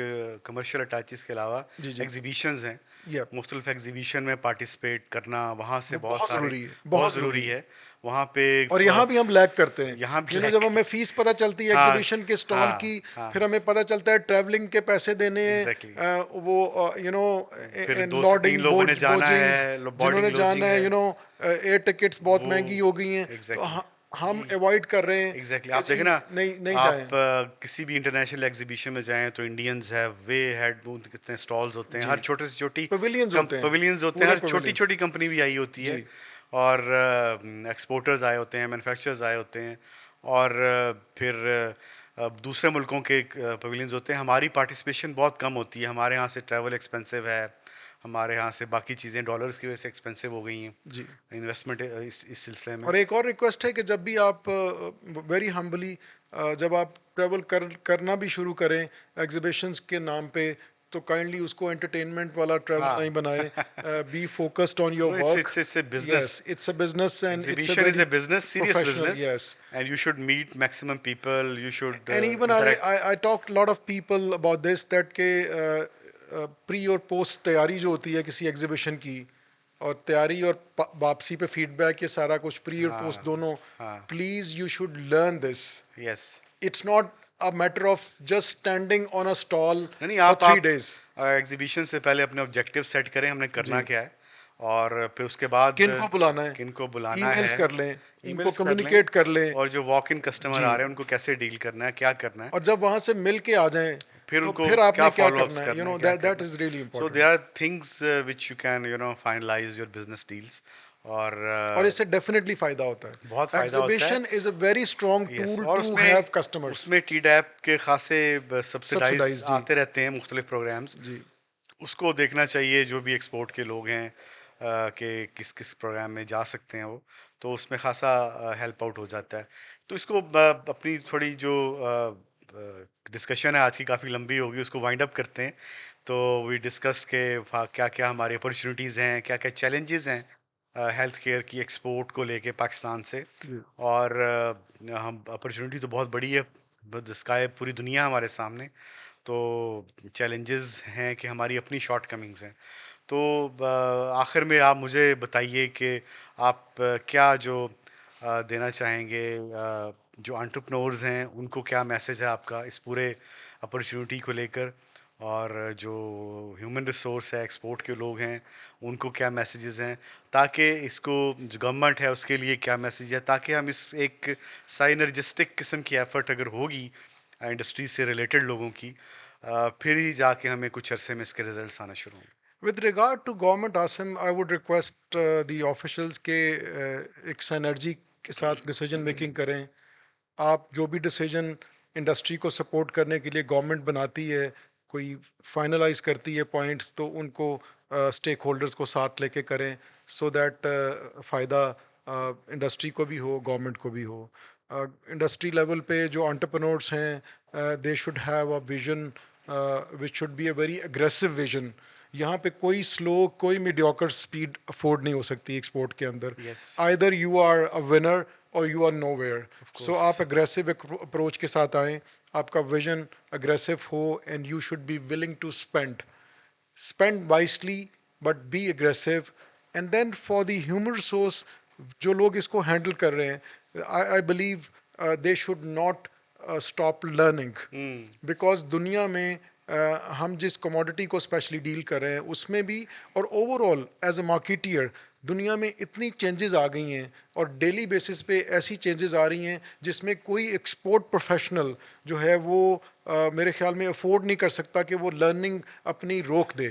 Speaker 1: कमर्शियल अटैचीज के अलावा
Speaker 2: जी जी।
Speaker 1: एग्जीबिशंस हैं,
Speaker 2: या
Speaker 1: मुख्तलिफ एग्जीबिशन में पार्टिसिपेट करना, वहाँ से बहुत
Speaker 2: बहुत
Speaker 1: सारे
Speaker 2: ज़रूरी है,
Speaker 1: बहुत ज़रूरी है। वहाँ पे
Speaker 2: और यहाँ भी हम लैग करते हैं।
Speaker 1: यहाँ भी
Speaker 2: जब हमें फीस पता चलती है
Speaker 1: हाँ,
Speaker 2: एग्जीबिशन के स्टॉल
Speaker 1: हाँ,
Speaker 2: की,
Speaker 1: हाँ,
Speaker 2: फिर हमें पता चलता है ट्रैवलिंग के पैसे देने हैं,
Speaker 1: एग्जैक्टली
Speaker 2: वो
Speaker 1: फिर 2 से 3
Speaker 2: लॉडिंग
Speaker 1: लोगों ने जाना
Speaker 2: बोजिंग,
Speaker 1: है,
Speaker 2: जिन्होंने
Speaker 1: बोर्डिंग
Speaker 2: जाना
Speaker 1: लॉजिंग
Speaker 2: है,
Speaker 1: है,
Speaker 2: एयर टिकट्स बहुत
Speaker 1: वो
Speaker 2: महंगी हो गई हैं, तो
Speaker 1: एग्जैक्टली
Speaker 2: हम अवॉइड कर रहे हैं
Speaker 1: एग्जैक्टली
Speaker 2: कि
Speaker 1: आप देखें
Speaker 2: जी
Speaker 1: ना,
Speaker 2: नहीं नहीं जाएं।
Speaker 1: आप किसी भी इंटरनेशनल एग्जीबिशन में जाएं तो इंडियंस है वे हेड कितने स्टॉल्स होते हैं,
Speaker 2: जी,
Speaker 1: हर छोटे से छोटी
Speaker 2: पवेलियंस होते हैं,
Speaker 1: पवेलियंस होते हैं,
Speaker 2: पूरे
Speaker 1: हर छोटी
Speaker 2: पवेलियंस।
Speaker 1: छोटी कंपनी भी आई होती है,
Speaker 2: जी,
Speaker 1: और एक्सपोर्टर्स आए होते हैं, मैन्युफैक्चरर्स आए होते हैं, और फिर दूसरे मुल्कों के पवेलियंस होते हैं। हमारी पार्टिसिपेशन बहुत कम होती है, हमारे यहाँ से ट्रैवल एक्सपेंसिव है, हमारे यहाँ से बाकी चीज़ें डॉलर्स की वजह से एक्सपेंसिव हो गई हैं
Speaker 2: जी।
Speaker 1: इन्वेस्टमेंट इस सिलसिले में।
Speaker 2: और एक और रिक्वेस्ट है कि जब भी आप वेरी हम्बली जब आप ट्रैवल करना भी शुरू करें एग्जीबिशंस के नाम पे, तो काइंडली उसको एंटरटेनमेंट वाला ट्रैवल
Speaker 1: हाँ
Speaker 2: नहीं बनाए, be focused on your
Speaker 1: No,
Speaker 2: work.
Speaker 1: it's a business.
Speaker 2: Yes, it's a business and it's a
Speaker 1: Exhibition is
Speaker 2: very
Speaker 1: a business, serious
Speaker 2: professional.
Speaker 1: business,
Speaker 2: yes,
Speaker 1: and you should meet maximum people. You should
Speaker 2: and even
Speaker 1: interact.
Speaker 2: I talked a lot of people about this that के प्री और पोस्ट तैयारी जो होती है किसी एग्जीबिशन की, और तैयारी और वापसी पे फीडबैक, ये सारा कुछ प्री और पोस्ट
Speaker 1: हाँ
Speaker 2: दोनों,
Speaker 1: हाँ
Speaker 2: please you should learn this.
Speaker 1: yes.
Speaker 2: It's not a matter of just standing on a stall
Speaker 1: नहीं
Speaker 2: for
Speaker 1: आप
Speaker 2: 3 days.
Speaker 1: एग्जीबिशन से पहले अपने ऑब्जेक्टिव सेट करें, हमने करना
Speaker 2: जी,
Speaker 1: क्या है, और फिर उसके बाद
Speaker 2: किनको बुलाना है,
Speaker 1: किनको बुलाना
Speaker 2: ईमेल्स
Speaker 1: है,
Speaker 2: कर लें, उनको
Speaker 1: ईमेल्स कर लें,
Speaker 2: कम्युनिकेट कर लें।
Speaker 1: और जो वॉक इन कस्टमर
Speaker 2: जी,
Speaker 1: आ रहे हैं उनको कैसे डील करना है, क्या करना है,
Speaker 2: और जब वहां से मिल के आ जाएं,
Speaker 1: फिर
Speaker 2: तो
Speaker 1: उनको
Speaker 2: फिर
Speaker 1: क्या
Speaker 2: आपने क्या
Speaker 1: फॉलो अप्स
Speaker 2: करना है,
Speaker 1: करना है, क्या
Speaker 2: दैट दैट
Speaker 1: करना
Speaker 2: इज रियली
Speaker 1: है। So they
Speaker 2: important.
Speaker 1: Are things which you can finalize your business deals, और
Speaker 2: और इससे डेफिनेटली फायदा होता
Speaker 1: बहुत
Speaker 2: है।
Speaker 1: फायदा होता है।
Speaker 2: Exhibition is a very strong
Speaker 1: yes,
Speaker 2: tool
Speaker 1: और
Speaker 2: टू
Speaker 1: उसमें
Speaker 2: हैव कस्टमर्स
Speaker 1: उसमें टी डैप के खासे सब्सिडाइज
Speaker 2: सब्सिडाइज। जी,
Speaker 1: आते रहते हैं मुख्तलिफ प्रोग्राम्स,
Speaker 2: जी,
Speaker 1: उसको देखना चाहिए जो भी एक्सपोर्ट के लोग हैं, कि किस किस प्रोग्राम में जा सकते हैं वो, तो उसमें खासा हेल्प आउट हो जाता है। तो इसको अपनी थोड़ी जो डिस्कशन है आज की काफ़ी लंबी होगी, उसको वाइंड अप करते हैं। तो वी डिस्कस के क्या क्या हमारी अपॉर्चुनिटीज़ हैं, क्या क्या चैलेंजेस हैं हेल्थ केयर की एक्सपोर्ट को लेके पाकिस्तान से,
Speaker 2: जी,
Speaker 1: और हम अपॉर्चुनिटी तो बहुत बड़ी है, जिसका है पूरी दुनिया हमारे सामने, तो चैलेंजेस हैं कि हमारी अपनी शॉर्ट कमिंग्स हैं। तो आखिर में आप मुझे बताइए कि आप क्या जो देना चाहेंगे, जो एंटरप्रेन्योर्स हैं उनको क्या मैसेज है आपका इस पूरे अपॉर्चुनिटी को लेकर, और जो ह्यूमन रिसोर्स है एक्सपोर्ट के लोग हैं उनको क्या मैसेजेस हैं, ताकि इसको जो गवर्नमेंट है उसके लिए क्या मैसेज है, ताकि हम इस एक साइनर्जिस्टिक किस्म की एफर्ट अगर होगी इंडस्ट्री से रिलेटेड लोगों की, फिर ही जाके हमें कुछ अरसे में इसके रिजल्ट्स आना शुरू होंगे।
Speaker 2: With regard to government, Asim, I would request the officials के एक synergy के साथ डिसीजन मेकिंग करें। आप जो भी डिसीजन इंडस्ट्री को सपोर्ट करने के लिए गवर्नमेंट बनाती है, कोई फाइनलाइज करती है पॉइंट्स, तो उनको स्टेक होल्डर्स को साथ लेके करें, सो दैट फ़ायदा इंडस्ट्री को भी हो, गवर्नमेंट को भी हो। इंडस्ट्री लेवल पे जो एंटरप्रेन्योर्स हैं, they should have a vision which should be a very aggressive vision. यहाँ पे कोई स्लो, कोई मीडियोकर स्पीड अफोर्ड नहीं हो सकती एक्सपोर्ट के अंदर।
Speaker 1: Yes,
Speaker 2: either you are a winner or you are nowhere. So
Speaker 1: course,
Speaker 2: आप अग्रेसिव अप्रोच के साथ आएँ, आपका विजन अग्रेसिव हो, and you should be willing to spend wisely but be aggressive. And then for the human resource, जो लोग इसको हैंडल कर रहे हैं, I believe they should not stop learning, because दुनिया में हम जिस कमोडिटी को स्पेशली डील कर रहे हैं उसमें भी, और ओवरऑल एज अ मार्केटियर, दुनिया में इतनी चेंजेस आ गई हैं, और डेली बेसिस पे ऐसी चेंजेस आ रही हैं जिसमें कोई एक्सपोर्ट प्रोफेशनल जो है वो मेरे ख्याल में अफोर्ड नहीं कर सकता कि वो लर्निंग अपनी रोक दे।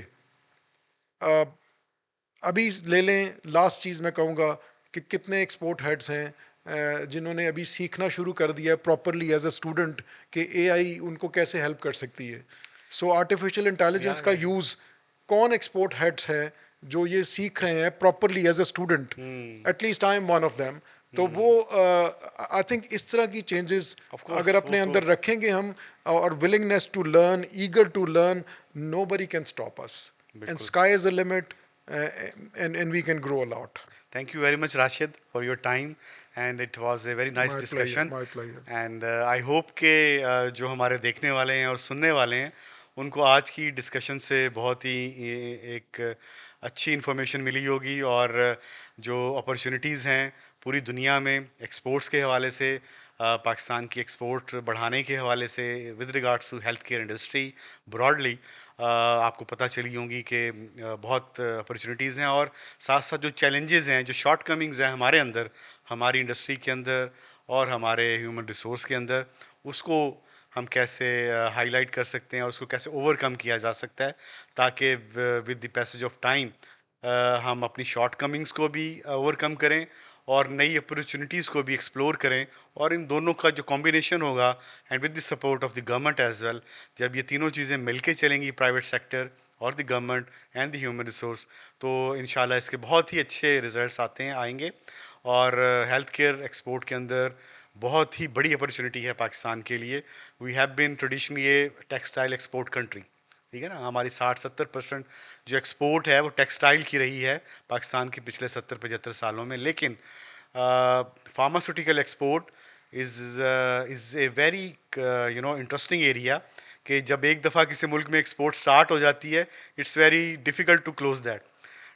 Speaker 2: अभी ले लें, लास्ट चीज़ मैं कहूँगा कि कितने एक्सपोर्ट हेड्स हैं जिन्होंने अभी सीखना शुरू कर दिया प्रॉपरली एज अ स्टूडेंट कि एआई उनको कैसे हेल्प कर सकती है। सो आर्टिफिशियल इंटेलिजेंस का यूज़, कौन एक्सपोर्ट हेड्स हैं जो ये सीख रहे हैं properly as a student? At least I am one of them. तो वो आई थिंक इस तरह की चेंजेस
Speaker 1: ऑफ कोर्स
Speaker 2: अगर
Speaker 1: वो
Speaker 2: अपने
Speaker 1: तो
Speaker 2: अंदर रखेंगे हम, और willingness to learn, eager to learn, nobody can stop us, and
Speaker 1: बिल्कुल।
Speaker 2: sky is the limit, and we can grow a lot.
Speaker 1: Thank you very much, Rashid, for your time, and it was a very nice
Speaker 2: My pleasure,
Speaker 1: discussion.
Speaker 2: my pleasure.
Speaker 1: And I hope कि जो हमारे देखने वाले हैं और सुनने वाले हैं उनको आज की डिस्कशन से बहुत ही एक अच्छी इन्फॉर्मेशन मिली होगी, और जो अपॉर्चुनिटीज़ हैं पूरी दुनिया में एक्सपोर्ट्स के हवाले से, पाकिस्तान की एक्सपोर्ट बढ़ाने के हवाले से, with regards to health care industry broadly, आपको पता चली होंगी कि बहुत अपॉर्चुनिटीज़ हैं, और साथ साथ जो चैलेंजेस हैं, जो शॉर्ट कमिंग्स हैं हमारे अंदर, हमारी इंडस्ट्री के अंदर और हमारे ह्यूमन रिसोर्स के अंदर, उसको हम कैसे हाईलाइट कर सकते हैं और उसको कैसे ओवरकम किया जा सकता है, ताकि with the passage of time हम अपनी शॉर्ट कमिंग्स को भी ओवरकम करें और नई अपॉर्चुनिटीज़ को भी एक्सप्लोर करें, और इन दोनों का जो कॉम्बिनेशन होगा, and with the support of the government as well, जब ये तीनों चीज़ें मिलके चलेंगी, प्राइवेट सेक्टर और the government and the human resource, तो इंशाल्लाह इसके बहुत ही अच्छे रिजल्ट्स आएंगे। और हेल्थ केयर एक्सपोर्ट के अंदर बहुत ही बड़ी अपॉर्चुनिटी है पाकिस्तान के लिए। We have been traditionally a textile export country, ठीक है ना, हमारी 60-70% जो एक्सपोर्ट है वो टेक्सटाइल की रही है पाकिस्तान के पिछले 70-75 सालों में। लेकिन pharmaceutical export is a very interesting area, कि जब एक दफ़ा किसी मुल्क में एक्सपोर्ट स्टार्ट हो जाती है, it's very difficult to close that,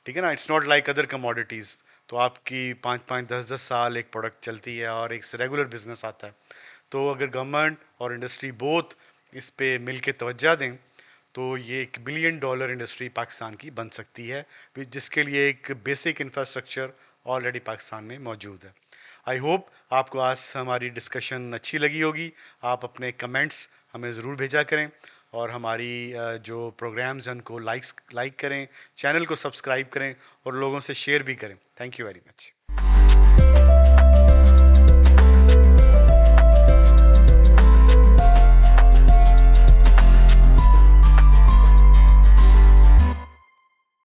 Speaker 1: ठीक है ना। It's not like other commodities, तो आपकी 5-5, 10-10 साल एक प्रोडक्ट चलती है और एक रेगुलर बिजनेस आता है। तो अगर गवर्नमेंट और इंडस्ट्री बोथ इस पे मिल के तवज्जो दें, तो ये $1 बिलियन इंडस्ट्री पाकिस्तान की बन सकती है, जिसके लिए एक बेसिक इंफ्रास्ट्रक्चर ऑलरेडी पाकिस्तान में मौजूद है। आई होप आपको आज हमारी डिस्कशन अच्छी लगी होगी। आप अपने कमेंट्स हमें ज़रूर भेजा करें, और हमारी जो प्रोग्राम्स हैं उनको लाइक करें, चैनल को सब्सक्राइब करें और लोगों से शेयर भी करें। Thank you very much.